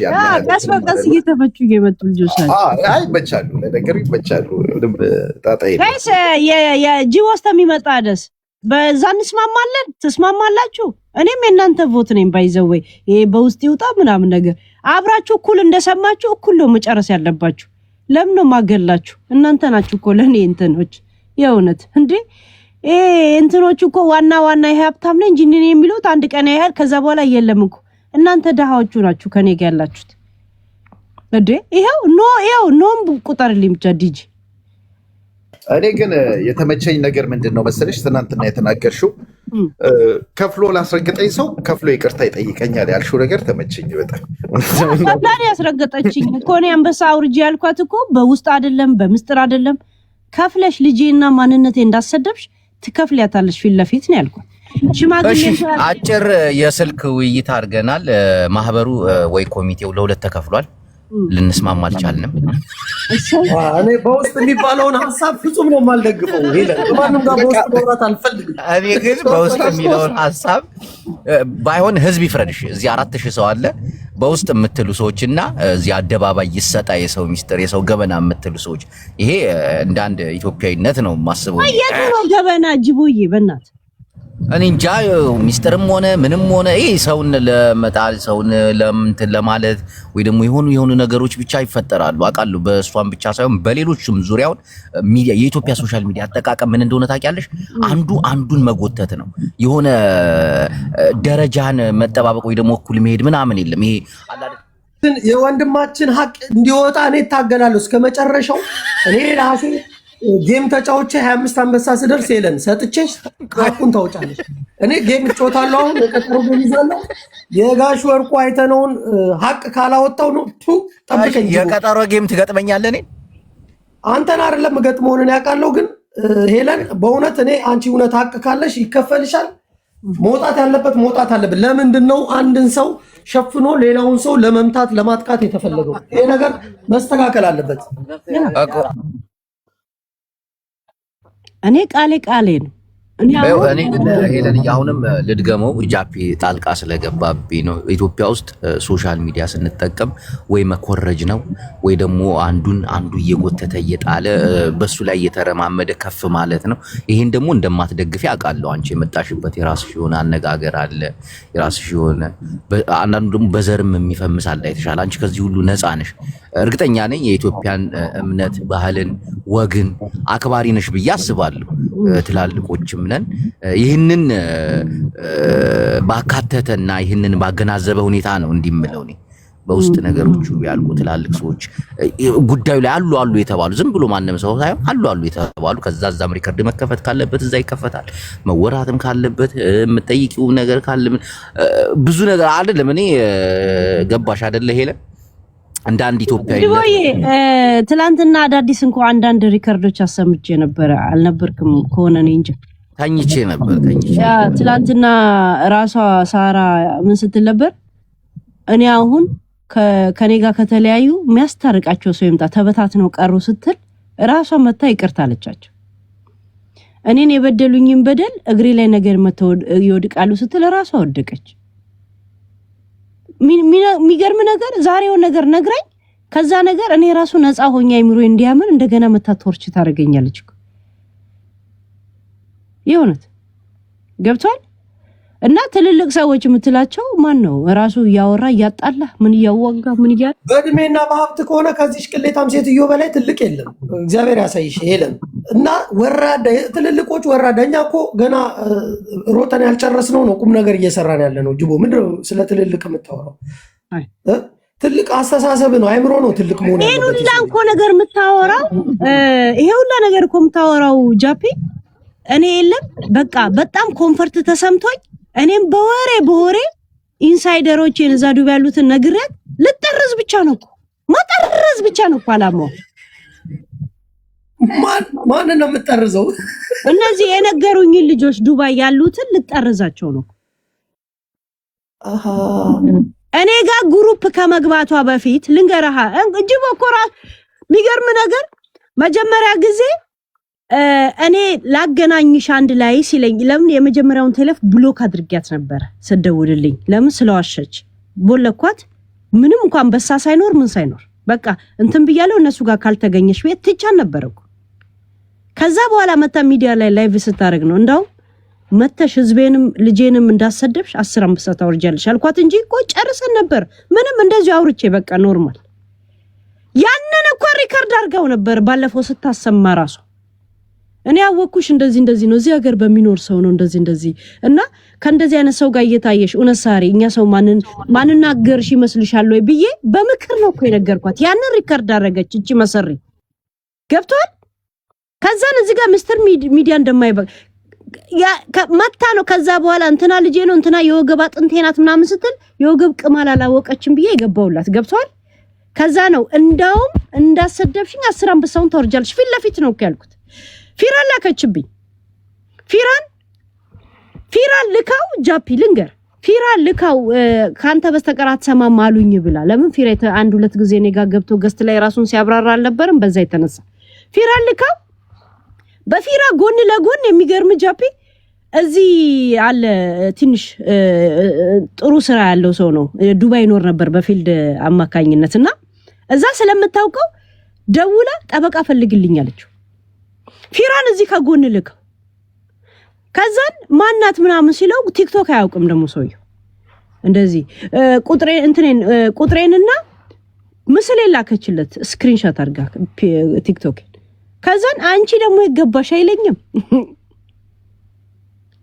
Speaker 3: ቀስ በቀስ እየተፈቹ እየመጡ ልጆች ናቸው።
Speaker 4: አይ ይመቻሉ፣ ለነገሩ ይመቻሉ። ምንም ጣጣ የለም።
Speaker 3: ጋይስ የጂዎስ የሚመጣ ደስ በዛ እንስማማለን። ትስማማላችሁ? እኔም የእናንተ ቮት ነኝ። ባይዘወይ ይሄ በውስጥ ይውጣ ምናምን ነገር አብራችሁ እኩል እንደሰማችሁ እኩል ነው መጨረስ ያለባችሁ። ለምን ነው ማገላችሁ? እናንተ ናችሁ እኮ ለኔ እንትኖች የእውነት እንዴ እንትኖች እኮ ዋና ይሄ ሀብታም ነኝ እንጂ እኔ የሚሉት አንድ ቀን ያህል ከዛ በኋላ የለም እኮ እናንተ ደሃዎቹ ናችሁ ከኔ ጋር ያላችሁት እንዴ ይሄው ኖም ቁጥርልኝ ብቻ ዲጂ
Speaker 4: እኔ ግን የተመቸኝ ነገር ምንድነው መሰለሽ ትናንትና የተናገርሽው ከፍሎ ላስረግጠኝ ሰው ከፍሎ ይቅርታ ይጠይቀኛል ያልሽው ነገር ተመቸኝ በጣም
Speaker 3: ታዲያ ያስረገጠችኝ እኮ እኔ አንበሳ አውርጄ ያልኳት እኮ በውስጥ አይደለም በምስጥር አይደለም ከፍለሽ ልጄና ማንነቴ እንዳሰደብሽ ትከፍሊያታለሽ ፊት ለፊት ነው ያልኳት ሽማግሌ
Speaker 1: አጭር የስልክ ውይይት አድርገናል ማህበሩ ወይ ኮሚቴው ለሁለት ተከፍሏል ልንስማማ አልቻልንም
Speaker 2: እኔ በውስጥ የሚባለውን ሐሳብ ፍጹም ነው የማልደግፈው ሄለን ማንንም ጋር በውስጥ መውራት አልፈልግም
Speaker 1: እኔ ግን በውስጥ የሚለውን ሐሳብ ባይሆን ህዝብ ይፍረድሽ እዚህ 4000 ሰው አለ በውስጥ የምትሉ ሰዎችና እዚህ አደባባይ ይሰጣ የሰው ሚስጥር የሰው ገበና የምትሉ ሰዎች ይሄ እንደ አንድ ኢትዮጵያዊነት ነው ማስበው
Speaker 3: አየተው ገበና ጅቦዬ በእናት
Speaker 1: እኔ እንጃ ሚስጥርም ሆነ ምንም ሆነ ይሄ ሰውን ለመጣል ሰውን ለምንትን ለማለት ወይ ደግሞ የሆኑ ነገሮች ብቻ ይፈጠራሉ አቃሉ በእሷን ብቻ ሳይሆን በሌሎችም ዙሪያውን ሚዲያ የኢትዮጵያ ሶሻል ሚዲያ አጠቃቀም ምን እንደሆነ ታውቂያለሽ አንዱን መጎተት ነው የሆነ ደረጃን መጠባበቅ ወይ ደግሞ እኩል መሄድ ምናምን የለም ይሄ
Speaker 2: የወንድማችን ሀቅ እንዲወጣ እኔ ታገላለሁ እስከመጨረሻው እኔ ራሴ ጌም ተጫውቼ 25 አንበሳ ስደርስ ሄለን ሰጥቼሽ ሀቁን ታውጫለሽ እኔ ጌም እጮታለሁ አሁን የቀጠሮ ገይዛለሁ የጋሽ ወርቁ አይተነውን ሀቅ ካላወጣው ነው ጠብቀኝ
Speaker 1: የቀጠሮ ጌም ትገጥመኛለህ እኔ
Speaker 2: አንተን አይደለም ገጥሞንን ያውቃለሁ ግን ሄለን በእውነት እኔ አንቺ እውነት ሀቅ ካለሽ ይከፈልሻል መውጣት ያለበት መውጣት አለበት ለምንድን ነው አንድን ሰው ሸፍኖ ሌላውን ሰው ለመምታት ለማጥቃት የተፈለገው ይሄ ነገር መስተካከል አለበት
Speaker 3: እኔ ቃሌ ነው
Speaker 1: እኔ ግን ሄለን አሁንም ልድገመው ጃፒ ጣልቃ ስለገባብኝ ነው ኢትዮጵያ ውስጥ ሶሻል ሚዲያ ስንጠቀም ወይ መኮረጅ ነው ወይ ደግሞ አንዱ እየጎተተ እየጣለ በሱ ላይ እየተረማመደ ከፍ ማለት ነው ይሄን ደግሞ እንደማትደግፊ አውቃለሁ አንቺ የመጣሽበት የራስሽ የሆነ አነጋገር አለ የራስሽ የሆነ አንዳንዱ ደግሞ በዘርም የሚፈምስ አለ አይተሻል አንቺ ከዚህ ሁሉ ነፃ ነሽ እርግጠኛ ነኝ የኢትዮጵያን እምነት ባህልን ወግን አክባሪ ነሽ ብዬ አስባለሁ ትላልቆችም ነን ይሄንን ባካተተና ይሄንን ባገናዘበ ሁኔታ ነው እንዲምለው ነው በውስጥ ነገሮች ያልኩ ትላልቅ ሰዎች ጉዳዩ ላይ አሉ የተባሉ ዝም ብሎ ማንንም ሰው ሳይሆን አሉ የተባሉ ከዛም ሪከርድ መከፈት ካለበት እዛ ይከፈታል መወራትም ካለበት የምጠይቂው ነገር ካለ ብዙ ነገር አይደለም እኔ ገባሽ አይደለ ሄለን እንደ አንድ ኢትዮጵያዊ
Speaker 3: ወይ ትላንትና አዳዲስ እንኳን አንዳንድ ሪከርዶች አሰምቼ ነበር አልነበርክም ከሆነ ነው እንጂ
Speaker 1: ታኝቼ ነበር
Speaker 3: ያ ትላንትና ራሷ ሳራ ምን ስትል ነበር እኔ አሁን ከኔ ጋር ከተለያዩ የሚያስታርቃቸው ሰው ይምጣ ተበታትነው ቀሩ ስትል ራሷ መታ ይቅርታ አለቻቸው እኔን የበደሉኝን በደል እግሬ ላይ ነገር መተው ይወድቃሉ ስትል ራሷ ወደቀች ሚገርም ነገር ዛሬው ነገር ነግራኝ ከዛ ነገር እኔ ራሱ ነፃ ሆኛ አይምሮ እንዲያምን እንደገና መታተርች ታረጋኛለች ይሁንት ገብቷል እና ትልልቅ ሰዎች የምትላቸው ማን ነው ራሱ ያወራ ያጣላ ምን ያዋጋ ምን ይያል
Speaker 2: በእድሜና በሀብት ከሆነ ከዚህ ቅሌታም ሴትዮ በላይ ትልቅ የለም እግዚአብሔር ያሳይሽ ሄለን እና ወራዳ ትልልቆች ወራዳኛ እኮ ገና ሮተን ያልጨረስነው ነው ቁም ነገር እየሰራን ያለ ነው ጅቦ ምንድነው ስለ ትልልቅ የምታወራው ትልቅ አስተሳሰብ ነው አይምሮ ነው ትልቅ መሆን
Speaker 3: ይሄ ሁላ እኮ ነገር የምታወራው ይሄ ሁላ ነገር እኮ የምታወራው ጃፒ እኔ የለም በቃ በጣም ኮምፎርት ተሰምቶኝ እኔም በወሬ ኢንሳይደሮችን እዛ ዱብ ያሉትን ነግሬት ልጠርዝ ብቻ ነው ማጠርዝ ብቻ ነው አላማው
Speaker 2: ማን ነው የምጠርዘው
Speaker 3: እነዚህ የነገሩኝ ልጆች ዱባይ ያሉትን ልጠርዛቸው ነው እኔ ጋር ግሩፕ ከመግባቷ በፊት ልንገርሃ እንጂ በኮራ የሚገርም ነገር መጀመሪያ ጊዜ እኔ ላገናኝሽ አንድ ላይ ሲለኝ ለምን የመጀመሪያውን ቴሌፍ ብሎክ አድርጊያት ነበር ሰደውልልኝ ለምን ስለዋሸች ቦለኳት ምንም እንኳን በሳ ሳይኖር ምን ሳይኖር በቃ እንትን ብያለው እነሱ ጋር ካልተገኘሽ ቤት ትቻን ነበርኩ ከዛ በኋላ መታ ሚዲያ ላይ ላይቭ ስታረግ ነው እንዳው መተሽ ህዝቤንም ልጄንም እንዳሰደብሽ 10 አንበሳ ታወርጃለሽ አልኳት እንጂ እኮ ጨርሰን ነበር ምንም እንደዚህ አውርቼ በቃ ኖርማል ያንን እኮ ሪከርድ አድርገው ነበር ባለፈው ስታሰማ ራሱ እኔ ያወኩሽ እንደዚህ ነው እዚህ ሀገር በሚኖር ሰው ነው እንደዚህ እና ከእንደዚህ አይነት ሰው ጋር እየታየሽ ኡነሳሪ እኛ ሰው ማንናገርሽ ይመስልሻል ወይ ብዬ በምክር ነው እኮ የነገርኳት። ያንን ሪከርድ አደረገች እቺ መሰሪ ገብቷል። ከዛን እዚህ ጋር ሚስተር ሚዲያ እንደማይበቅ መታ ነው። ከዛ በኋላ እንትና ልጄ ነው እንትና የወገብ አጥንቴ ናት ምናምን ስትል የወገብ ቅማል አላወቀችም ብዬ ይገባውላት ገብቷል። ከዛ ነው እንዳውም እንዳሰደብሽኝ 10 አንበሳውን ታወርጃለሽ ፊት ለፊት ነው ያልኩት። ፊራን ላከችብኝ። ፊራን ልካው ጃፒ ልንገር ፊራን ልካው ካንተ በስተቀር አትሰማም አሉኝ ብላ ለምን ፊራ አንድ ሁለት ጊዜ እኔ ጋር ገብቶ ገስት ላይ ራሱን ሲያብራራ አልነበረም። በዛ የተነሳ ፊራን ልካው በፊራ ጎን ለጎን የሚገርም ጃፒ እዚህ አለ ትንሽ ጥሩ ስራ ያለው ሰው ነው። ዱባይ ኖር ነበር በፊልድ አማካኝነትና እዛ ስለምታውቀው ደውላ ጠበቃ ፈልግልኝ አለችው። ፊራን እዚህ ከጎን ልከው ከዛን ማናት ምናምን ሲለው ቲክቶክ አያውቅም ደግሞ ሰውየው እንደዚህ ቁጥሬንና ምስል ላከችለት ስክሪንሾት አድርጋ ቲክቶክ። ከዛን አንቺ ደግሞ ይገባሽ አይለኝም።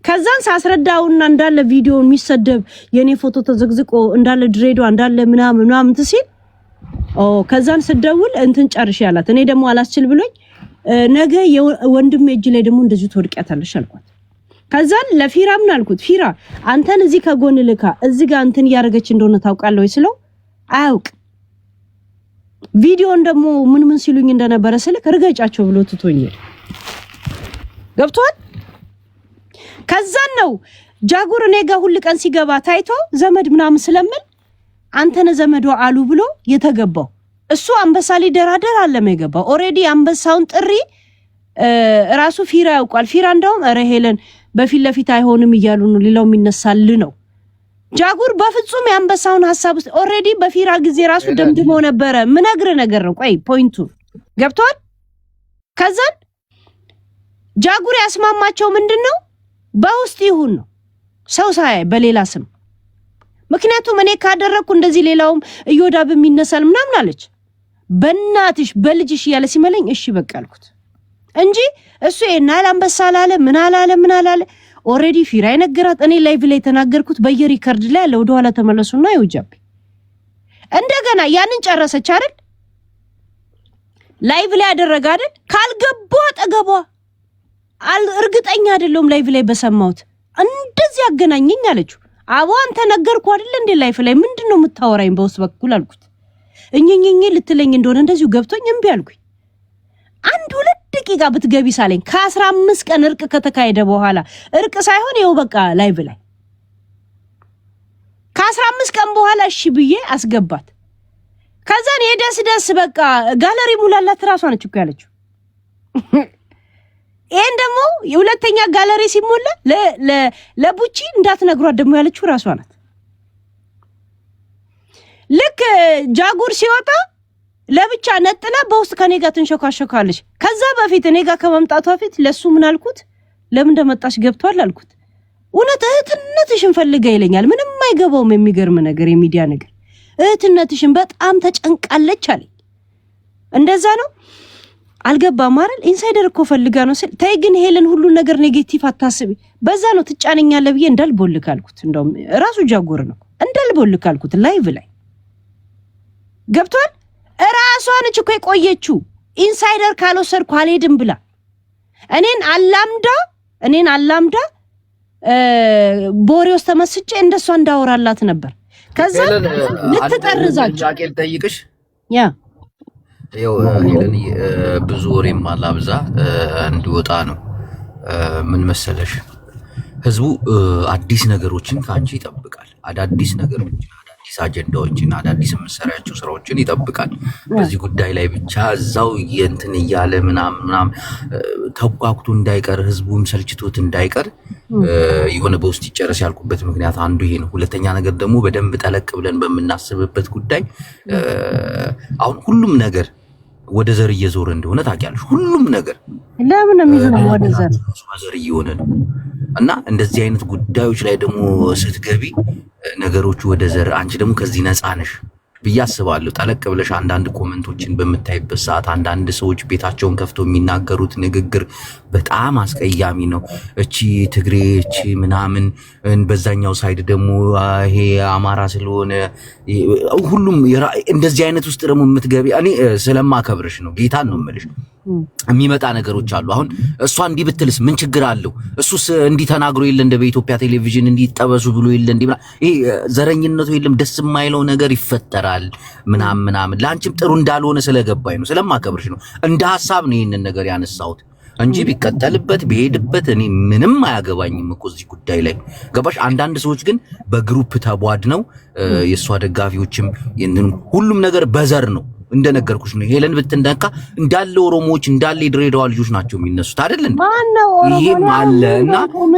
Speaker 3: ከዛን ሳስረዳውና እንዳለ ቪዲዮውን የሚሰደብ የኔ ፎቶ ተዘግዝቆ እንዳለ ድሬዳዋ እንዳለ ምናምን ትሲል ከዛን ስደውል እንትን ጨርሽ ያላት እኔ ደግሞ አላስችል ብሎኝ ነገ የወንድሜ እጅ ላይ ደግሞ እንደዚህ ትወድቂያታለሽ አልኳት። ከዛን ለፊራ ምን አልኩት ፊራ አንተን እዚህ ከጎን ልካ እዚህ ጋር እንትን ያረጋች እንደሆነ ታውቃለህ ወይ ስለው አያውቅ ቪዲዮን ደግሞ ምን ሲሉኝ እንደነበረ ስልክ ርገጫቸው ብሎ ትቶኛል ገብቷል። ከዛን ነው ጃጉር እኔ ጋር ሁሉ ቀን ሲገባ ታይቶ ዘመድ ምናምን ስለምን አንተነ ዘመዶ አሉ ብሎ የተገባው እሱ አንበሳ ሊደራደር አለም የገባው ኦሬዲ አንበሳውን ጥሪ ራሱ ፊራ ያውቃል። ፊራ እንደውም አረ ሄለን በፊት ለፊት አይሆንም ይያሉ ነው ሌላው የሚነሳል ነው። ጃጉር በፍጹም ያንበሳውን ሐሳብ ኦሬዲ በፊራ ጊዜ ራሱ ደምድሞ ነበረ። ምነግር ነገር ነው ቆይ ፖይንቱ ገብቷል። ከዛን ጃጉር ያስማማቸው ምንድነው በውስጥ ይሁን ነው ሰው ሳይ በሌላ ስም ምክንያቱም እኔ ካደረኩ እንደዚህ ሌላውም እዮዳ በሚነሳል ምናምን አለች። በእናትሽ በልጅሽ ያለ ሲመለኝ እሺ በቃ አልኩት እንጂ እሱ የናል አንበሳ አላለ ምን አላለ ኦሬዲ ፊራ ይነገራት እኔ ላይቭ ላይ ተናገርኩት በየሪከርድ ላይ ለወደ ኋላ ተመለሱና ይውጃብ እንደገና ያንን ጨረሰች አይደል ላይቭ ላይ ያደረጋ አይደል ካልገባ አጠገቧ እርግጠኛ አይደለም ላይቭ ላይ በሰማውት እንደዚህ ያገናኘኝ አለችው። አቦ አንተ ነገርኩ አይደል እንዴ ላይቭ ላይ ምንድነው የምታወራኝ በውስጥ በኩል አልኩት። እኝኝኝ ልትለኝ እንደሆነ እንደዚሁ ገብቶኝ እምቢ አልኩኝ። አንድ ሁለት ደቂቃ ብትገቢ ሳለኝ ከ15 ቀን እርቅ ከተካሄደ በኋላ እርቅ ሳይሆን ይኸው በቃ ላይቭ ላይ ከ15 ቀን በኋላ እሺ ብዬ አስገባት። ከዛን የደስ በቃ ጋለሪ ሙላላት ራሷ ነች እኮ ያለችው። ይሄን ደግሞ የሁለተኛ ጋለሪ ሲሞላ ለቡቺ እንዳትነግሯት ደግሞ ያለችው ራሷ ናት። ልክ ጃጉር ሲወጣ ለብቻ ነጥላ በውስጥ ከኔ ጋር ትንሾካሾካለች። ከዛ በፊት እኔ ጋር ከመምጣቷ በፊት ለሱ ምን አልኩት ለምን እንደመጣሽ ገብቷል አልኩት። እውነት እህትነትሽን ፈልጋ ይለኛል ምንም አይገባውም። የሚገርም ነገር የሚዲያ ነገር እህትነትሽን በጣም ተጨንቃለች አለኝ። እንደዛ ነው አልገባም አይደል ኢንሳይደር እኮ ፈልጋ ነው ሲል ታይ ግን ሄለን ሁሉ ነገር ኔጌቲቭ አታስቢ በዛ ነው ትጫነኛለህ ብዬ እንዳልቦልክ አልኩት። እንደውም ራሱ ጃጉር ነው እንዳልቦልክ አልኩት ላይቭ ላይ ገብቷል። ራሷን እኮ የቆየችው ኢንሳይደር ካልወሰድኩ አልሄድም ብላ እኔን አላምዳ ቦሪውስ ተመስጬ እንደሷ እንዳወራላት ነበር። ከዛ ልትጠርዛችሁ
Speaker 1: አቄል ጠይቅሽ
Speaker 3: ያ
Speaker 1: ሄለን ብዙ ወሬም አላብዛ እንዲወጣ ነው። ምን መሰለሽ ህዝቡ አዲስ ነገሮችን ካንቺ ይጠብቃል። አዳዲስ ነገሮችን አዳዲስ አጀንዳዎችን አዳዲስ መሰሪያቸው ስራዎችን ይጠብቃል። በዚህ ጉዳይ ላይ ብቻ እዛው የእንትን እያለ ምናምን ተቋቁቶ እንዳይቀር ህዝቡም ሰልችቶት እንዳይቀር የሆነ በውስጥ ይጨረስ ያልኩበት ምክንያት አንዱ ይሄ ነው። ሁለተኛ ነገር ደግሞ በደንብ ጠለቅ ብለን በመናስብበት ጉዳይ አሁን ሁሉም ነገር ወደ ዘር እየዞረ እንደሆነ ታውቂያለሽ። ሁሉም ነገር
Speaker 3: ለምን ነው ወደ
Speaker 1: ዘር እየሆነ ነው እና እንደዚህ አይነት ጉዳዮች ላይ ደግሞ ስትገቢ ነገሮቹ ወደ ዘር አንቺ ደግሞ ከዚህ ነፃ ነሽ ብዬ አስባለሁ። ጠለቅ ብለሽ አንዳንድ ኮመንቶችን በምታይበት ሰዓት አንዳንድ ሰዎች ቤታቸውን ከፍቶ የሚናገሩት ንግግር በጣም አስቀያሚ ነው። እቺ ትግሬ እቺ ምናምን፣ በዛኛው ሳይድ ደግሞ ይሄ አማራ ስለሆነ ሁሉም እንደዚህ አይነት ውስጥ ደግሞ የምትገቢ እኔ ስለማከብርሽ ነው፣ ጌታን ነው የምልሽ። የሚመጣ ነገሮች አሉ። አሁን እሷ እንዲህ ብትልስ ምን ችግር አለው? እሱስ እንዲህ ተናግሮ የለ እንደ በኢትዮጵያ ቴሌቪዥን እንዲህ ጠበሱ ብሎ የለ እንዲህ ይሄ ዘረኝነቱ የለም፣ ደስ የማይለው ነገር ይፈጠራል ምናምን። ለአንቺም ጥሩ እንዳልሆነ ስለገባኝ ነው፣ ስለማከብርሽ ነው። እንደ ሐሳብ ነው ይሄንን ነገር ያነሳሁት እንጂ ቢቀጠልበት ቢሄድበት እኔ ምንም አያገባኝም እኮ እዚህ ጉዳይ ላይ ገባሽ። አንዳንድ ሰዎች ግን በግሩፕ ተቧድነው የእሷ ደጋፊዎችም ሁሉም ነገር በዘር ነው እንደነገርኩሽ ነው። ሄለን ብትነካ እንዳለ ኦሮሞዎች እንዳለ የድሬዳዋ ልጆች ናቸው የሚነሱት አይደል እንዴ? ይሄም አለ እና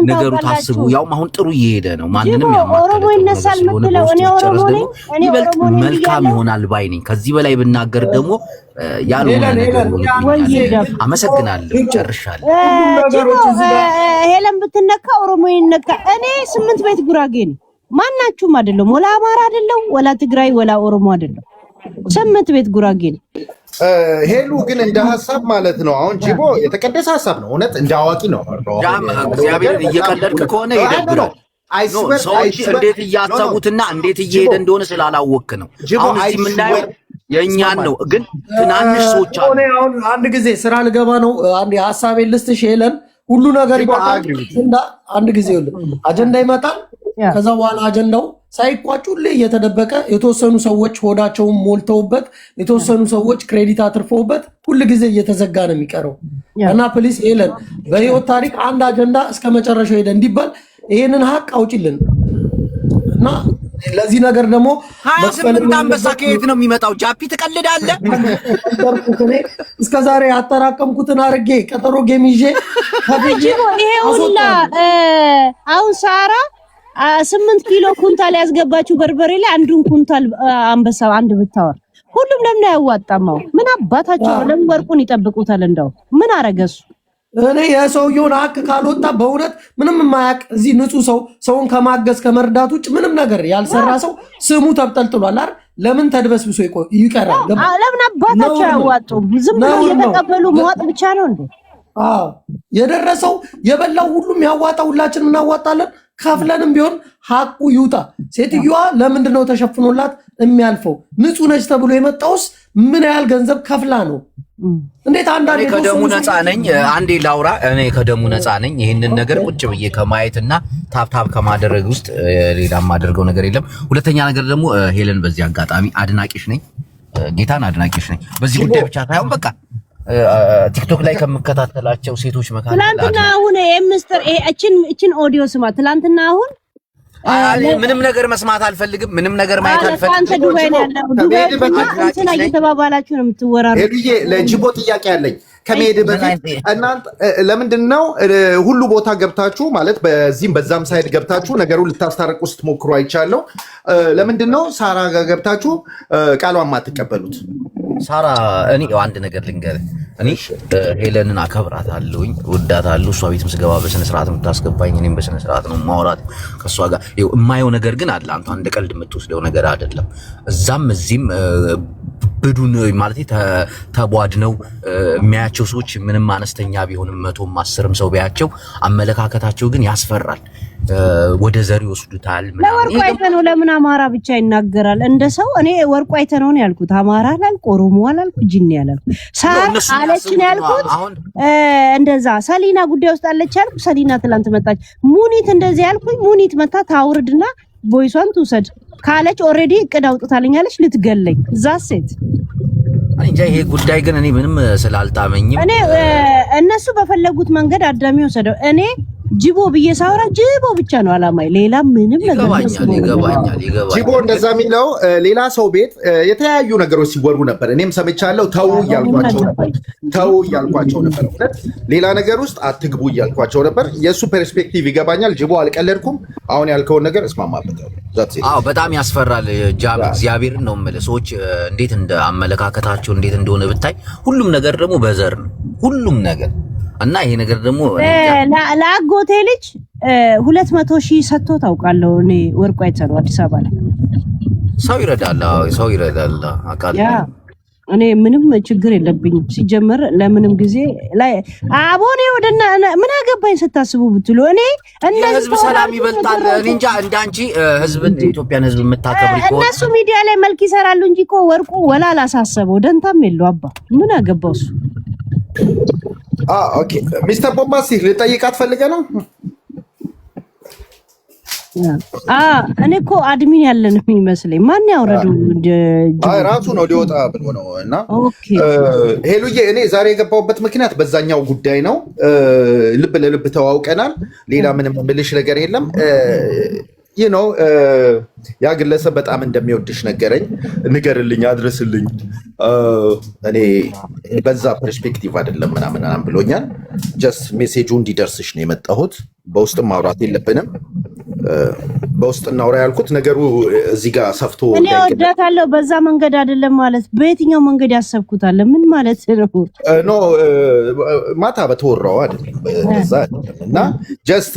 Speaker 1: ነገሩ ታስቡ። ያው አሁን ጥሩ እየሄደ ነው። ማንንም
Speaker 3: ኦሮሞ ይነሳል ምትለው እኔ ኦሮሞ ነኝ፣ እኔ ኦሮሞ ነኝ።
Speaker 1: መልካም ይሆናል ባይ ነኝ። ከዚህ በላይ ብናገር ደግሞ ያልሆነ ነገር ነው። አመሰግናለሁ። ጨርሻለሁ።
Speaker 3: ሄለን ብትነካ ኦሮሞ ይነካ። እኔ 8 ቤት ጉራጌ ነኝ። ማናችሁም አይደለም፣ ወላ አማራ አይደለም፣ ወላ ትግራይ፣ ወላ ኦሮሞ አይደለም። 8 ቤት ጉራጌ ነው።
Speaker 4: ሄሉ ግን እንደ ሐሳብ ማለት ነው። አሁን ጂቦ የተቀደሰ ሐሳብ ነው። እውነት እንደ አዋቂ ነው።
Speaker 1: እግዚአብሔር እየቀለድክ ከሆነ ይደብራል። ሰዎች እንዴት እያሰቡትና እንዴት እየሄደ እንደሆነ ስላላወቅ ነው። አሁን እዚህ የምናየው የእኛን ነው። ግን ትናንሽ ሰዎች አሉ።
Speaker 2: አሁን አንድ ጊዜ ስራ ልገባ ነው። አንድ ሐሳቤን ልስጥሽ ሄለን። ሁሉ ነገር ይመጣል። አንድ ጊዜ አጀንዳ ይመጣል። ከዛ በኋላ አጀንዳው ሳይቋጩ እየተደበቀ የተወሰኑ ሰዎች ሆዳቸውን ሞልተውበት የተወሰኑ ሰዎች ክሬዲት አትርፈውበት ሁሉ ጊዜ እየተዘጋ ነው የሚቀረው። እና ፕሊስ ሄለን በህይወት ታሪክ አንድ አጀንዳ እስከ መጨረሻው ሄደ እንዲባል ይሄንን ሀቅ አውጪልን። እና ለዚህ ነገር ደግሞ
Speaker 1: 28 አንበሳ ከየት ነው የሚመጣው? ጃፒ ትቀልዳለህ።
Speaker 2: እስከዛሬ ያጠራቀምኩትን አርጌ ቀጠሮ ጌም ይዤ
Speaker 3: ይሄውላ አሁን ሳራ 8 ኪሎ ኩንታል ያስገባችሁ በርበሬ ላይ አንዱን ኩንታል አንበሳ አንድ ብታወር ሁሉም ለምን ያዋጣማው? ምን አባታቸው ለምን ወርቁን ይጠብቁታል? እንደው ምን አረገሱ?
Speaker 2: እኔ የሰውየውን ሀቅ ካልወጣ በእውነት ምንም የማያውቅ እዚህ ንጹህ ሰው ሰውን ከማገዝ ከመርዳት ውጭ ምንም ነገር ያልሰራ ሰው ስሙ ተብጠልጥሏል አይደል? ለምን ተድበስብሶ ይቀራል?
Speaker 3: ለምን አባታቸው ያዋጡ? ዝም ብሎ የተቀበሉ መዋጥ ብቻ ነው እንዴ?
Speaker 2: የደረሰው የበላው ሁሉም ያዋጣ፣ ሁላችንም እናዋጣለን። ከፍለንም ቢሆን ሀቁ ይውጣ። ሴትዮዋ ለምንድነው ተሸፍኖላት የሚያልፈው? ንጹህ ነች ተብሎ የመጣውስ ምን ያህል ገንዘብ ከፍላ ነው? እንዴት አንዳንዴ
Speaker 1: ከደሙ ነፃ ነኝ። አንዴ ላውራ። እኔ ከደሙ ነፃ ነኝ። ይሄንን ነገር ቁጭ ብዬ ከማየትና ታፕታፕ ከማድረግ ውስጥ ሌላ የማደርገው ነገር የለም። ሁለተኛ ነገር ደግሞ ሄለን በዚህ አጋጣሚ አድናቂሽ ነኝ፣ ጌታን አድናቂሽ ነኝ። በዚህ ጉዳይ ብቻ ሳይሆን በቃ ቲክቶክ ላይ ከምከታተላቸው ሴቶች መካከል
Speaker 3: ትላንትና አሁን የምስጥር እችን ኦዲዮ ስማ። ትላንትና አሁን
Speaker 1: ምንም ነገር መስማት አልፈልግም፣ ምንም ነገር ማየት አልፈልግም።
Speaker 3: አንተ ዱባይ ነው ያለው። ዱባይ እንትና እየተባባላችሁ ነው የምትወራሩ።
Speaker 4: ሄዱዬ ለጂቦ ጥያቄ አለኝ። ከመሄድ በፊት እናንተ ለምንድን ነው ሁሉ ቦታ ገብታችሁ ማለት በዚህም በዛም ሳይድ ገብታችሁ ነገሩን ልታስታርቁ ስትሞክሩ አይቻለሁ። ለምንድን ነው ሳራ ጋር ገብታችሁ ቃሏን ማትቀበሉት?
Speaker 1: ሳራ እኔ አንድ ነገር ልንገርህ፣ እኔ ሄለንን አከብራታለሁኝ፣ ወዳታለሁ። እሷ ቤትም ስገባ በስነ ስርዓት የምታስገባኝ፣ እኔም በስነ ስርዓት ነው ማውራት ከእሷ ጋር። የማየው ነገር ግን አለ። አንተ እንደ ቀልድ የምትወስደው ነገር አይደለም። እዛም እዚህም ብዱን ማለት ተቧድነው የሚያያቸው ሰዎች ምንም አነስተኛ ቢሆንም 100ም 10ም ሰው ቢያቸው አመለካከታቸው ግን ያስፈራል። ወደ ዘር ይወስዱታል።
Speaker 3: ለወርቁ አይተነው ለምን አማራ ብቻ ይናገራል? እንደ ሰው እኔ ወርቁ አይተነው ነው ያልኩት። አማራ አላልኩ፣ ኦሮሞ አላልኩ፣ ጂኒ አላልኩ። ሳር አለች ነው ያልኩት። እንደዛ ሰሊና ጉዳይ ውስጥ አለች ያልኩ። ሰሊና ትላንት መጣች። ሙኒት እንደዚህ ያልኩኝ። ሙኒት መታ ታውርድና ቮይሷን ትውሰድ ካለች ኦሬዲ እቅድ አውጥታልኛለች ልትገለኝ። እዛ ሴት
Speaker 1: እንጃ። ይሄ ጉዳይ ግን እኔ ምንም ስላልጣመኝም
Speaker 3: እኔ እነሱ በፈለጉት መንገድ አዳሚ ወሰደው። እኔ ጂቦ ብዬ ሳወራ ጂቦ ብቻ ነው አላማይ፣ ሌላ ምንም ነገር
Speaker 1: ይገባኛል።
Speaker 4: ጂቦ እንደዛ የሚለው ሌላ ሰው ቤት የተለያዩ ነገሮች ሲወሩ ነበር። እኔም ሰምቻለሁ። ተው እያልኳቸው ነበር። እውነት ሌላ ነገር ውስጥ አትግቡ እያልኳቸው ነበር። የእሱ ፐርስፔክቲቭ ይገባኛል። ጂቦ አልቀለድኩም። አሁን ያልከውን ነገር እስማማበታለሁ።
Speaker 1: በጣም ያስፈራል። ጃም እግዚአብሔርን ነው የምልህ። ሰዎች እንዴት እንደ አመለካከታቸው እንዴት እንደሆነ ብታይ፣ ሁሉም ነገር ደግሞ በዘር ነው ሁሉም ነገር እና ይሄ ነገር ደግሞ
Speaker 3: ለአጎቴ ልጅ 200,000 ሰጥቶ ታውቃለሁ። እኔ ወርቁ አይተነው አዲስ አበባ ላይ
Speaker 1: ሰው ይረዳል አውቃለሁ።
Speaker 3: እኔ ምንም ችግር የለብኝም ሲጀመር ለምንም ጊዜ ላይ አቦኔ ወደና ምን አገባኝ ስታስቡ ብትሉ እኔ
Speaker 1: ህዝብ ሰላም ይበልጣል። እኔ እንጃ እንዳንቺ ህዝብን ኢትዮጵያን ህዝብ የምታከብሪ እኮ
Speaker 3: እነሱ ሚዲያ ላይ መልክ ይሰራሉ እንጂ እኮ ወርቁ ወላ አላሳሰበው ደንታም የለው አባ ምን አገባው እሱ።
Speaker 4: ኦኬ ሚስተር ቦምባስቲ ልጠይቃት ፈልገህ ነው?
Speaker 3: እኔ እኮ አድሚን ያለን የሚመስለኝ ማን ያወረዱ
Speaker 4: ራሱ ነው ሊወጣ ብሎ ነው። እና ሄሉዬ እኔ ዛሬ የገባሁበት ምክንያት በዛኛው ጉዳይ ነው። ልብ ለልብ ተዋውቀናል። ሌላ ምንም ምልሽ ነገር የለም። ይህ ነው ያ ግለሰብ በጣም እንደሚወድሽ ነገረኝ። ንገርልኝ፣ አድርስልኝ። እኔ በዛ ፐርስፔክቲቭ አይደለም ምናምን ብሎኛል። ጀስት ሜሴጁ እንዲደርስሽ ነው የመጣሁት። በውስጥም ማውራት የለብንም በውስጥ እናውራ ያልኩት ነገሩ እዚህ ጋር ሰፍቶ
Speaker 3: እኔ ወዳታለሁ። በዛ መንገድ አይደለም ማለት በየትኛው መንገድ ያሰብኩታል? ምን ማለት ነው?
Speaker 4: ኖ ማታ በተወራው አይደለም በዛ እና ጀስት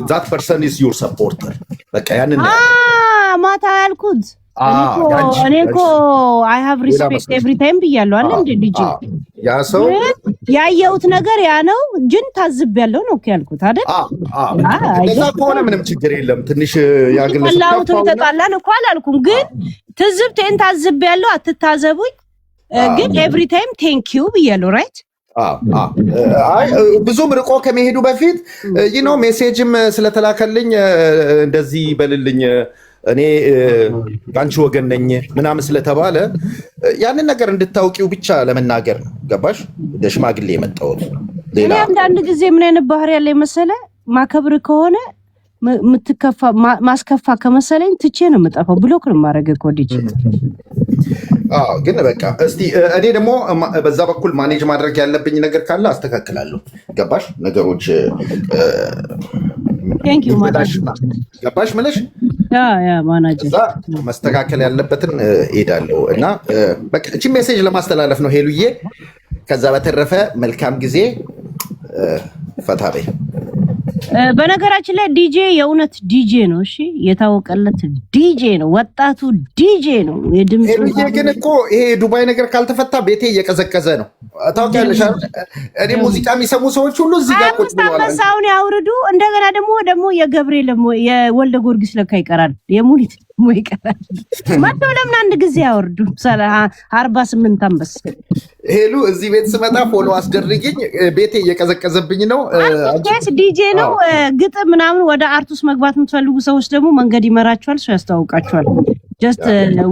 Speaker 4: ዛት ፐርሰን ኢዝ ዩር ሰፖርተር በቃ ያንን
Speaker 3: ማታ ያልኩት እኔ እኮ አይ ሃቭ ሪስፔክት ኤቭሪ ታይም ብያለሁ አለ እንደ ልጅ
Speaker 4: ያ ሰው
Speaker 3: ያየሁት ነገር ያ ነው ጅን ታዝቤያለሁ ነው ያልኩት አይደል?
Speaker 4: እንደዛ ከሆነ ምንም ችግር የለም። ትንሽ ያግለሰ
Speaker 3: ላውቶ ተጣላን እኮ አላልኩም፣ ግን ትዝብቴን ታዝቤያለሁ። አትታዘቡኝ ግን ኤቭሪ ታይም ቴንክ ዩ ብያለሁ። ራይት
Speaker 4: አይ ብዙም ርቆ ከመሄዱ በፊት ሜሴጅም ስለተላከልኝ እንደዚህ በልልኝ እኔ አንቺ ወገን ነኝ ምናምን ስለተባለ ያንን ነገር እንድታውቂው ብቻ ለመናገር ነው። ገባሽ? እንደ ሽማግሌ የመጣሁት
Speaker 3: እኔ አንዳንድ ጊዜ ምን አይነት ባህሪ ያለ መሰለ ማከብር ከሆነ ምትከፋ ማስከፋ ከመሰለኝ ትቼ ነው የምጠፋው። ብሎክ ነው ማድረግ እኮ ዲጂ
Speaker 4: ግን በቃ እስቲ እኔ ደግሞ በዛ በኩል ማኔጅ ማድረግ ያለብኝ ነገር ካለ አስተካክላለሁ። ገባሽ? ነገሮች ገባሽ ምለሽ
Speaker 3: ማናጀር
Speaker 4: መስተካከል ያለበትን ሄዳለሁ እና በቃ እቺ ሜሴጅ ለማስተላለፍ ነው ሄሉዬ። ከዛ በተረፈ መልካም ጊዜ፣ ፈታ በይ።
Speaker 3: በነገራችን ላይ ዲጄ የእውነት ዲጄ ነው። እሺ የታወቀለት ዲጄ ነው፣ ወጣቱ ዲጄ ነው። የድምጽ
Speaker 4: ሄሉዬ ግን እኮ ይሄ ዱባይ ነገር ካልተፈታ ቤቴ እየቀዘቀዘ ነው። ታውቂያለሽ እኔ ሙዚቃ የሚሰሙ ሰዎች ሁሉ እዚህ ጋር ቁጭ ብለዋል።
Speaker 3: አንበሳውን ያውርዱ። እንደገና ደግሞ የገብርኤል የወልደ ጊዮርጊስ ለካ ይቀራል፣ የሙሊት ደግሞ ይቀራል። ማተው ለምን አንድ ጊዜ ያወርዱ? 48 አንበሳ
Speaker 4: ሄሉ እዚህ ቤት ስመጣ ፎሎ አስደርግኝ። ቤቴ እየቀዘቀዘብኝ ነው።
Speaker 3: አንቺስ ዲጄ ነው ግጥም ምናምን ወደ አርቱስ መግባት የምትፈልጉ ሰዎች ደግሞ መንገድ ይመራችኋል፣ ሰው ያስተዋውቃችኋል። ጀስት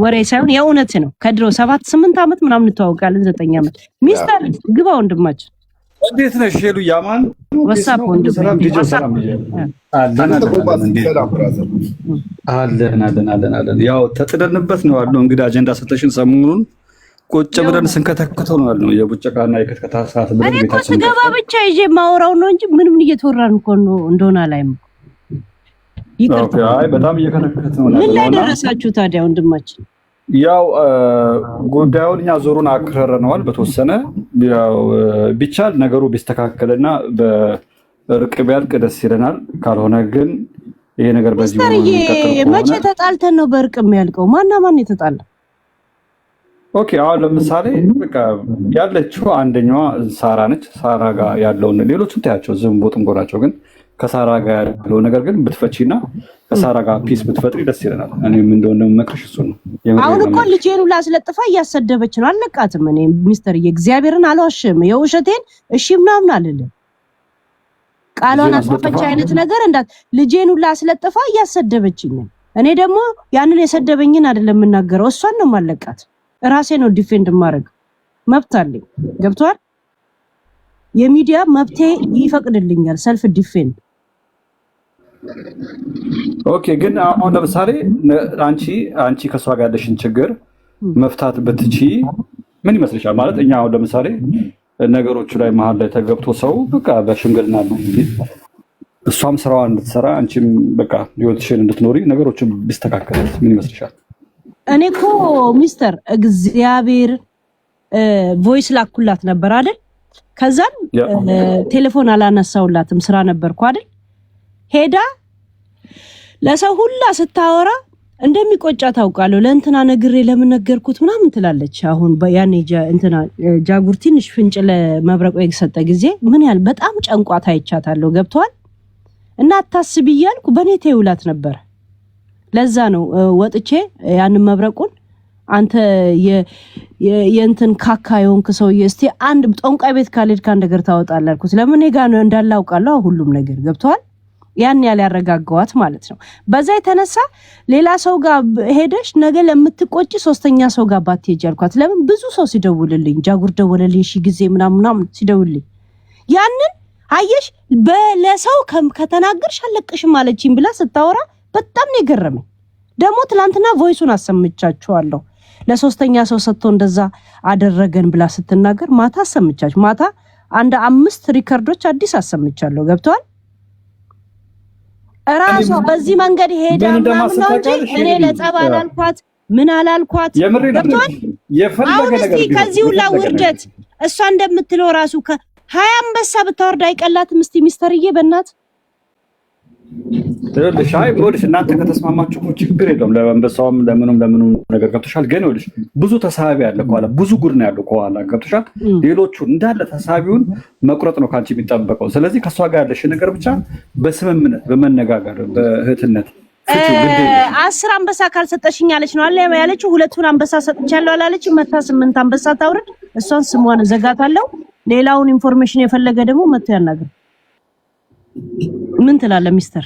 Speaker 3: ወሬ ሳይሆን የእውነት ነው። ከድሮ 7-8 ዓመት ምናምን እንተዋወቃለን። 9 ዓመት ሚስተር ግባ ወንድማችን
Speaker 5: እንዴት ነሽ ሄሉ? ያማን
Speaker 3: ወሳፕ ወንድም
Speaker 5: አለን። ያው ተጥደንበት ነው ያለው። እንግዲህ አጀንዳ ሰተሽን ሰሞኑን ቁጭ ብለን ስንከተክተው ነው ያለው። የቡጨቃና የከተከታ ሰዓት ብለን ቤታችን
Speaker 3: ስገባ ብቻ ይዤ ማውራው ነው እንጂ ምንም እየተወራን እኮ ነው እንደሆነ አላይም።
Speaker 5: አይ በጣም እየከተከተ ነው።
Speaker 3: ምን ላይ ደረሳችሁ ታዲያ ወንድማችን?
Speaker 5: ያው ጉዳዩን እኛ ዞሩን አክረረነዋል በተወሰነ ያው ቢቻል ነገሩ ቢስተካከልና በእርቅ ቢያልቅ ደስ ይለናል። ካልሆነ ግን ይሄ ነገር በዚህ
Speaker 3: መቼ ተጣልተን ነው በእርቅ የሚያልቀው? ማን የተጣላ?
Speaker 5: ኦኬ አሁን ለምሳሌ በቃ ያለችው አንደኛዋ ሳራ ነች። ሳራ ጋር ያለውን ሌሎቹን ታያቸው ዝም ቦጥም ጎራቸው ግን ከሳራ ጋር ያለው ነገር ግን ብትፈቺና ከሳራ ጋር ፒስ ብትፈጥሪ ደስ ይለናል። እኔም እንደሆነ መክርሽ እሱ ነው።
Speaker 3: አሁን እኮ ልጄን ሁላ አስለጥፋ እያሰደበች ነው። አለቃትም እኔ ሚስተር እግዚአብሔርን አልዋሽም። የውሸቴን እሺ ምናምን አልልም። ቃሏን አስፈፈች አይነት ነገር እንዳት ልጄን ሁላ አስለጥፋ እያሰደበችኝ። እኔ ደግሞ ያንን የሰደበኝን አይደለም የምናገረው፣ እሷን ነው ማለቃት። ራሴ ነው ዲፌንድ ማድረግ መብት አለኝ። ገብቷል? የሚዲያ መብቴ ይፈቅድልኛል ሰልፍ ዲፌንድ።
Speaker 5: ኦኬ ግን አሁን ለምሳሌ አንቺ ከሷ ጋር ያለሽን ችግር መፍታት ብትቺ ምን ይመስልሻል? ማለት እኛ አሁን ለምሳሌ ነገሮቹ ላይ መሀል ላይ ተገብቶ ሰው በቃ በሽምግልና ነው እሷም ስራዋን እንድትሰራ አንቺም በቃ ህይወትሽን እንድትኖሪ ነገሮችን ቢስተካከል ምን ይመስልሻል?
Speaker 3: እኔ እኮ ሚስተር እግዚአብሔር ቮይስ ላኩላት ነበር አይደል? ከዛን ቴሌፎን አላነሳውላትም ስራ ነበርኩ አይደል? ሄዳ ለሰው ሁላ ስታወራ እንደሚቆጫ ታውቃለሁ። ለእንትና ነግሬ ለምን ነገርኩት ምናምን ትላለች። አሁን ያኔ እንትና ጃጉር ትንሽ ፍንጭ ለመብረቁ የሰጠ ጊዜ ምን ያህል በጣም ጨንቋት አይቻታለሁ። ገብቷል። እና አታስብ እያልኩ በኔ ተይውላት ነበር። ለዛ ነው ወጥቼ ያንን መብረቁን አንተ የእንትን ካካ የሆንክ ሰውዬ እስቲ አንድ ጦንቃይ ቤት ካልሄድ ካን ነገር ታወጣለህ አልኩት። ለምን እኔ ጋር ነው እንዳላውቃለሁ ሁሉም ነገር ገብቷል። ያን ያለ ያረጋጋዋት ማለት ነው። በዛ የተነሳ ሌላ ሰው ጋር ሄደሽ ነገ ለምትቆጭ ሶስተኛ ሰው ጋር ባትሄጂ አልኳት። ለምን ብዙ ሰው ሲደውልልኝ ጃጉር ደወለልኝ ጊዜ ምናምን ሲደውልልኝ ያንን አየሽ ለሰው ከተናገርሽ አለቅሽም አለችኝ ብላ ስታወራ በጣም ነው የገረመኝ። ደግሞ ትላንትና ቮይሱን አሰምቻችኋለሁ። ለሶስተኛ ሰው ሰጥቶ እንደዛ አደረገን ብላ ስትናገር ማታ አሰምቻች ማታ አንድ 5 ሪከርዶች አዲስ አሰምቻለሁ። ገብቷል። እራሷ በዚህ መንገድ ሄዳ ምናምን ነው እንጂ እኔ ለጸባ አላልኳት ምን አላልኳት። ገብቷል። አሁን እስቲ ከዚህ ሁላ ውርደት እሷ እንደምትለው ራሱ ከ20 አንበሳ ብታወርድ አይቀላትም። እስቲ ሚስተርዬ በእናት
Speaker 5: ሻይ ወልሽ እናንተ ከተስማማችሁ ችግር የለውም። ለአንበሳውም ለምኑም ነገር ገብቶሻል። ግን ወልሽ ብዙ ተሳቢ ያለ ከኋላ ብዙ ጉድ ነው ያለው ከኋላ ገብቶሻል። ሌሎቹ እንዳለ ተሳቢውን መቁረጥ ነው ካንቺ የሚጠበቀው። ስለዚህ ከሷ ጋር ያለሽ ነገር ብቻ በስምምነት በመነጋገር በእህትነት
Speaker 3: 10 አንበሳ ካልሰጠሽኝ አለች ነው አለ ያለችው። 2 አንበሳ ሰጥቻለሁ አላለች። መታ 8 አንበሳ ታውርድ። እሷን ስሟን ዘጋታለሁ። ሌላውን ኢንፎርሜሽን የፈለገ ደግሞ መጥቶ ያናግር። ምን ትላለህ ሚስተር?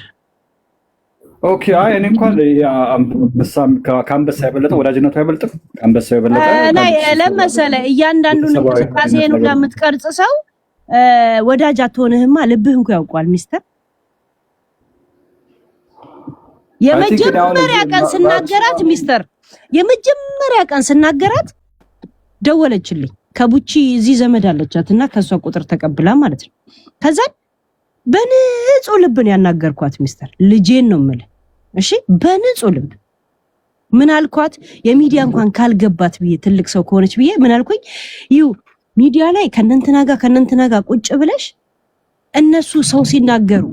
Speaker 5: ኦኬ አይ እኔ እንኳን ከአንበሳ የበለጠ ወዳጅነቱ አይበልጥም። ከአንበሳ የበለጠ
Speaker 3: ለመሰለ እያንዳንዱን እንቅስቃሴን ሁላ የምትቀርጽ ሰው ወዳጅ አትሆንህማ። ልብህ እንኳን ያውቋል ሚስተር። የመጀመሪያ ቀን ስናገራት ሚስተር የመጀመሪያ ቀን ስናገራት ደወለችልኝ። ከቡቺ እዚህ ዘመድ አለቻትና ከሷ ቁጥር ተቀብላ ማለት ነው። ከዛ በንጹህ ልብ ነው ያናገርኳት ሚስተር። ልጄን ነው የምልህ እሺ፣ በንጹህ ልብ ምን አልኳት? የሚዲያ እንኳን ካልገባት ብዬ ትልቅ ሰው ከሆነች ብዬ ምን አልኩኝ? ሚዲያ ላይ ከነንትና ጋር ቁጭ ብለሽ እነሱ ሰው ሲናገሩ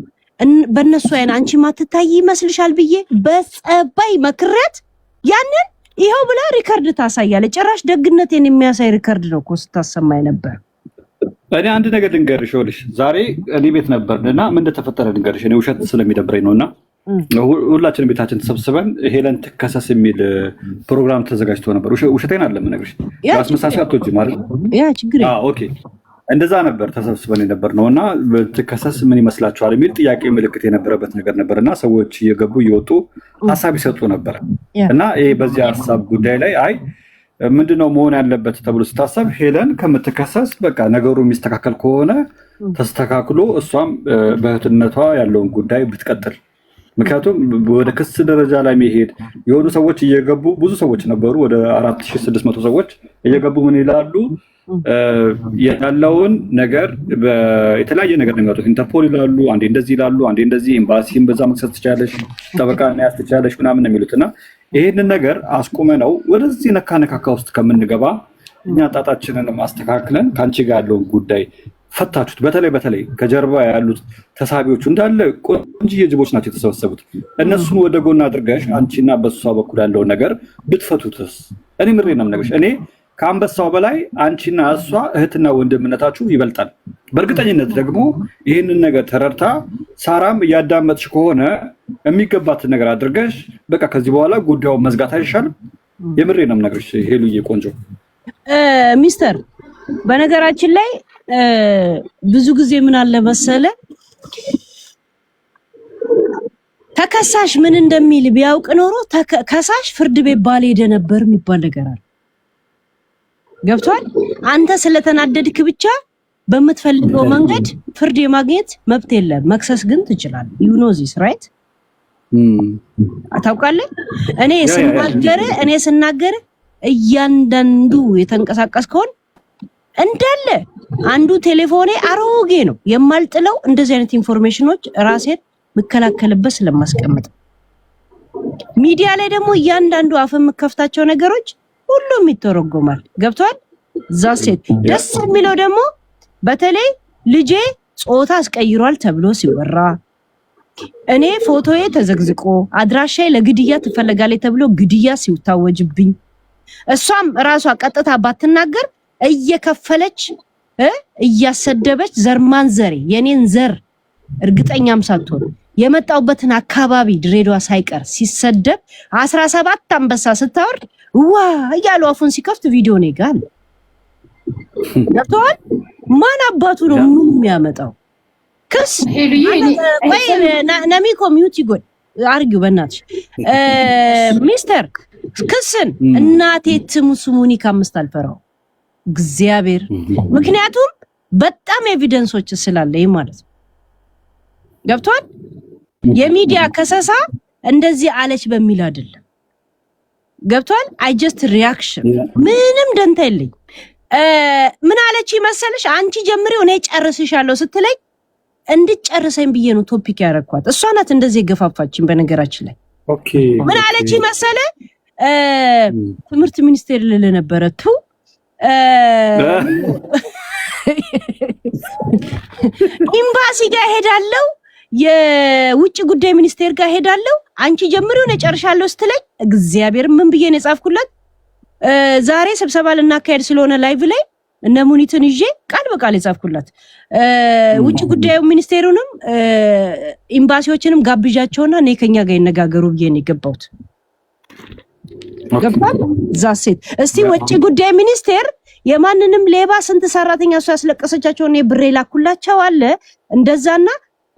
Speaker 3: በእነሱ አይን አንቺ ማትታይ ይመስልሻል ብዬ በጸባይ መክረት ያንን ይሄው ብላ ሪከርድ ታሳያለች። ጭራሽ ደግነቴን የሚያሳይ ሪከርድ ነው እኮ ስታሰማኝ ነበር።
Speaker 5: እኔ አንድ ነገር ልንገርሽ ይኸውልሽ፣ ዛሬ እኔ ቤት ነበርንና ምን እንደተፈጠረ ልንገርሽ። እኔ ውሸት ስለሚደብረኝ ነውና ሁላችንም ቤታችን ተሰብስበን ሄለን ትከሰስ የሚል ፕሮግራም ተዘጋጅቶ ነበር። ውሸቴን አይደለም የምነግርሽ። ያስመሳሳይ አትወጂ ማለት
Speaker 3: ያ ችግር
Speaker 5: ኦኬ እንደዛ ነበር ተሰብስበን የነበርነውና ትከሰስ ምን ይመስላችኋል የሚል ጥያቄ ምልክት የነበረበት ነገር ነበርና ሰዎች እየገቡ እየወጡ ሐሳብ ይሰጡ ነበር። እና ይሄ በዚህ ሐሳብ ጉዳይ ላይ አይ ምንድነው መሆን ያለበት ተብሎ ስታሰብ ሄለን ከምትከሰስ በቃ ነገሩ የሚስተካከል ከሆነ ተስተካክሎ እሷም በእህትነቷ ያለውን ጉዳይ ብትቀጥል። ምክንያቱም ወደ ክስ ደረጃ ላይ መሄድ የሆኑ ሰዎች እየገቡ ብዙ ሰዎች ነበሩ፣ ወደ 4600 ሰዎች እየገቡ ምን ይላሉ ያለውን ነገር የተለያየ ነገር ነው የሚያወጡት። ኢንተርፖል ይላሉ፣ አንዴ እንደዚህ ይላሉ፣ አንዴ እንደዚህ ኤምባሲን በዛ መክሰስ ትችላለሽ፣ ጠበቃና ያስ ትችላለሽ ምናምን ነው የሚሉትና ይሄንን ነገር አስቆመነው ወደዚህ ነካነካካ ውስጥ ከምንገባ እኛ ጣጣችንን ማስተካክለን ካንቺ ጋር ያለውን ጉዳይ ፈታችሁት። በተለይ ከጀርባ ያሉት ተሳቢዎቹ እንዳለ ቆንጆዬ ጅቦች ናቸው የተሰበሰቡት። እነሱን ወደ ጎን አድርገሽ አንቺና በሷ በኩል ያለውን ነገር ብትፈቱትስ? እኔ ምሬ ነው የምነግርሽ። እኔ ከአንበሳው በላይ አንቺና እሷ እህትና ወንድምነታችሁ ይበልጣል። በእርግጠኝነት ደግሞ ይህንን ነገር ተረድታ ሳራም እያዳመጥሽ ከሆነ የሚገባትን ነገር አድርገሽ በቃ ከዚህ በኋላ ጉዳዩን መዝጋት አይሻልም? የምሬ ነው የምነግርሽ ሄሉዬ ቆንጆ
Speaker 3: ሚስተር። በነገራችን ላይ ብዙ ጊዜ ምን አለ መሰለ ተከሳሽ ምን እንደሚል ቢያውቅ ኖሮ ከሳሽ ፍርድ ቤት ባልሄደ ነበር የሚባል ነገር አለ። ገብቷል? አንተ ስለተናደድክ ብቻ በምትፈልገው መንገድ ፍርድ የማግኘት መብት የለም። መክሰስ ግን ትችላለህ። you know this right? አታውቃለህ? እኔ ስናገር እያንዳንዱ የተንቀሳቀስከውን እንዳለ አንዱ ቴሌፎኔ አሮጌ ነው የማልጥለው። እንደዚህ አይነት ኢንፎርሜሽኖች ራሴን መከላከልበት ስለማስቀምጥ ሚዲያ ላይ ደግሞ እያንዳንዱ አፍ የምከፍታቸው ነገሮች ሁሉም ይተረጎማል። ገብቷል? ዛሴት ደስ የሚለው ደግሞ በተለይ ልጄ ጾታ አስቀይሯል ተብሎ ሲወራ እኔ ፎቶዬ ተዘግዝቆ አድራሻዬ ለግድያ ትፈልጋለች ተብሎ ግድያ ሲታወጅብኝ እሷም ራሷ ቀጥታ ባትናገር እየከፈለች እያሰደበች ዘርማን ዘሬ የኔን ዘር እርግጠኛም ሳትሆን የመጣውበትን አካባቢ ድሬዳዋ ሳይቀር ሲሰደብ 17 አንበሳ ስታወርድ ዋ እያሉ አፉን ሲከፍት ቪዲዮ ነው ይጋል ገብቷል። ማን አባቱ ነው ምን የሚያመጣው ክስ ወይ ናሚ ኮሚዩኒቲ ጎል አርጊው በእናትሽ ሚስተር ክስን እናቴ ትሙስሙኒ ከአምስት አልፈራው እግዚአብሔር ምክንያቱም በጣም ኤቪደንሶች ስላለኝ ማለት ነው። ገብቷል። የሚዲያ ከሰሳ እንደዚህ አለች በሚል አይደለም ገብቷል። አይ ጀስት ሪአክሽን ምንም ደንታ የለኝ። ምን አለች መሰለሽ አንቺ ጀምሪው እኔ ጨርስሻለሁ ስትለኝ እንድጨርሰኝ ብዬ ነው ቶፒክ ያረኳት። እሷ ናት እንደዚህ ገፋፋችን። በነገራችን ላይ
Speaker 5: ኦኬ
Speaker 3: ምን አለች መሰለ ትምህርት ሚኒስቴር ልል ነበረ ቱ ኤምባሲ ጋር ሄዳለሁ የውጭ ጉዳይ ሚኒስቴር ጋር ሄዳለሁ አንቺ ጀምሪው እኔ ጨርሻለሁ ስትለኝ እግዚአብሔር ምን ብዬ ነው የጻፍኩላት? ዛሬ ስብሰባ ልናካሄድ ስለሆነ ላይቭ ላይ እነ ሙኒትን ይዤ ቃል በቃል የጻፍኩላት ውጭ ጉዳይ ሚኒስቴሩንም ኤምባሲዎችንም ጋብዣቸውና እኔ ከኛ ጋር ይነጋገሩ ብዬ ነው የገባሁት። ገባል ዛሴት እስቲ ውጭ ጉዳይ ሚኒስቴር የማንንም ሌባ ስንት ሰራተኛ እሱ ያስለቀሰቻቸው ነው ብሬ ላኩላቸው አለ እንደዛና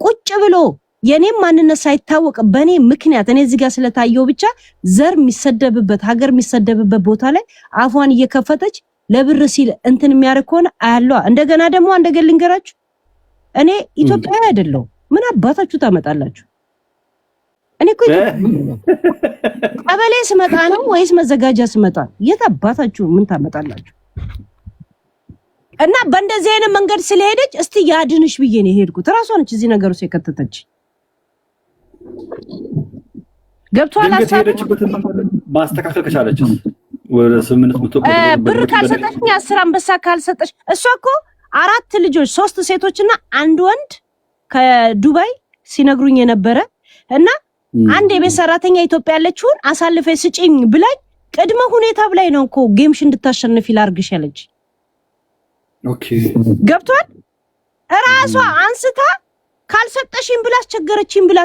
Speaker 3: ቁጭ ብሎ የኔም ማንነት ሳይታወቅ በኔ ምክንያት እኔ እዚህ ጋር ስለታየው ብቻ ዘር የሚሰደብበት ሀገር የሚሰደብበት ቦታ ላይ አፏን እየከፈተች ለብር ሲል እንትን የሚያርክ ሆነ አያለዋ። እንደገና ደግሞ አንደገ ልንገራችሁ እኔ ኢትዮጵያዊ አይደለሁ። ምን አባታችሁ ታመጣላችሁ? እኔ እኮ ቀበሌ ስመጣ ነው ወይስ መዘጋጃ ስመጣ? የት አባታችሁ ምን ታመጣላችሁ? እና በእንደዚህ አይነት መንገድ ስለሄደች እስቲ ያድንሽ ብዬ ነው የሄድኩት። ራሷ ነች እዚህ ነገር ውስጥ የከተተች። ገብቷል።
Speaker 5: ሄደችበትን ማስተካከል ከቻለች ወደ 800
Speaker 3: ብር ካልሰጠችኝ 10 አንበሳ ካልሰጠች እሷ እኮ 4 ልጆች 3 ሴቶችና 1 ወንድ ከዱባይ ሲነግሩኝ የነበረ እና አንድ የቤት ሰራተኛ ኢትዮጵያ ያለችውን አሳልፈ ስጪኝ ብላኝ ቅድመ ሁኔታ ብላይ ነው እኮ ጌምሽ እንድታሸንፊ ላርግሽ ያለች።
Speaker 5: ኦኬ
Speaker 3: ገብቷል። ራሷ አንስታ ካልሰጠሽኝ ብላ አስቸገረችኝ ብላ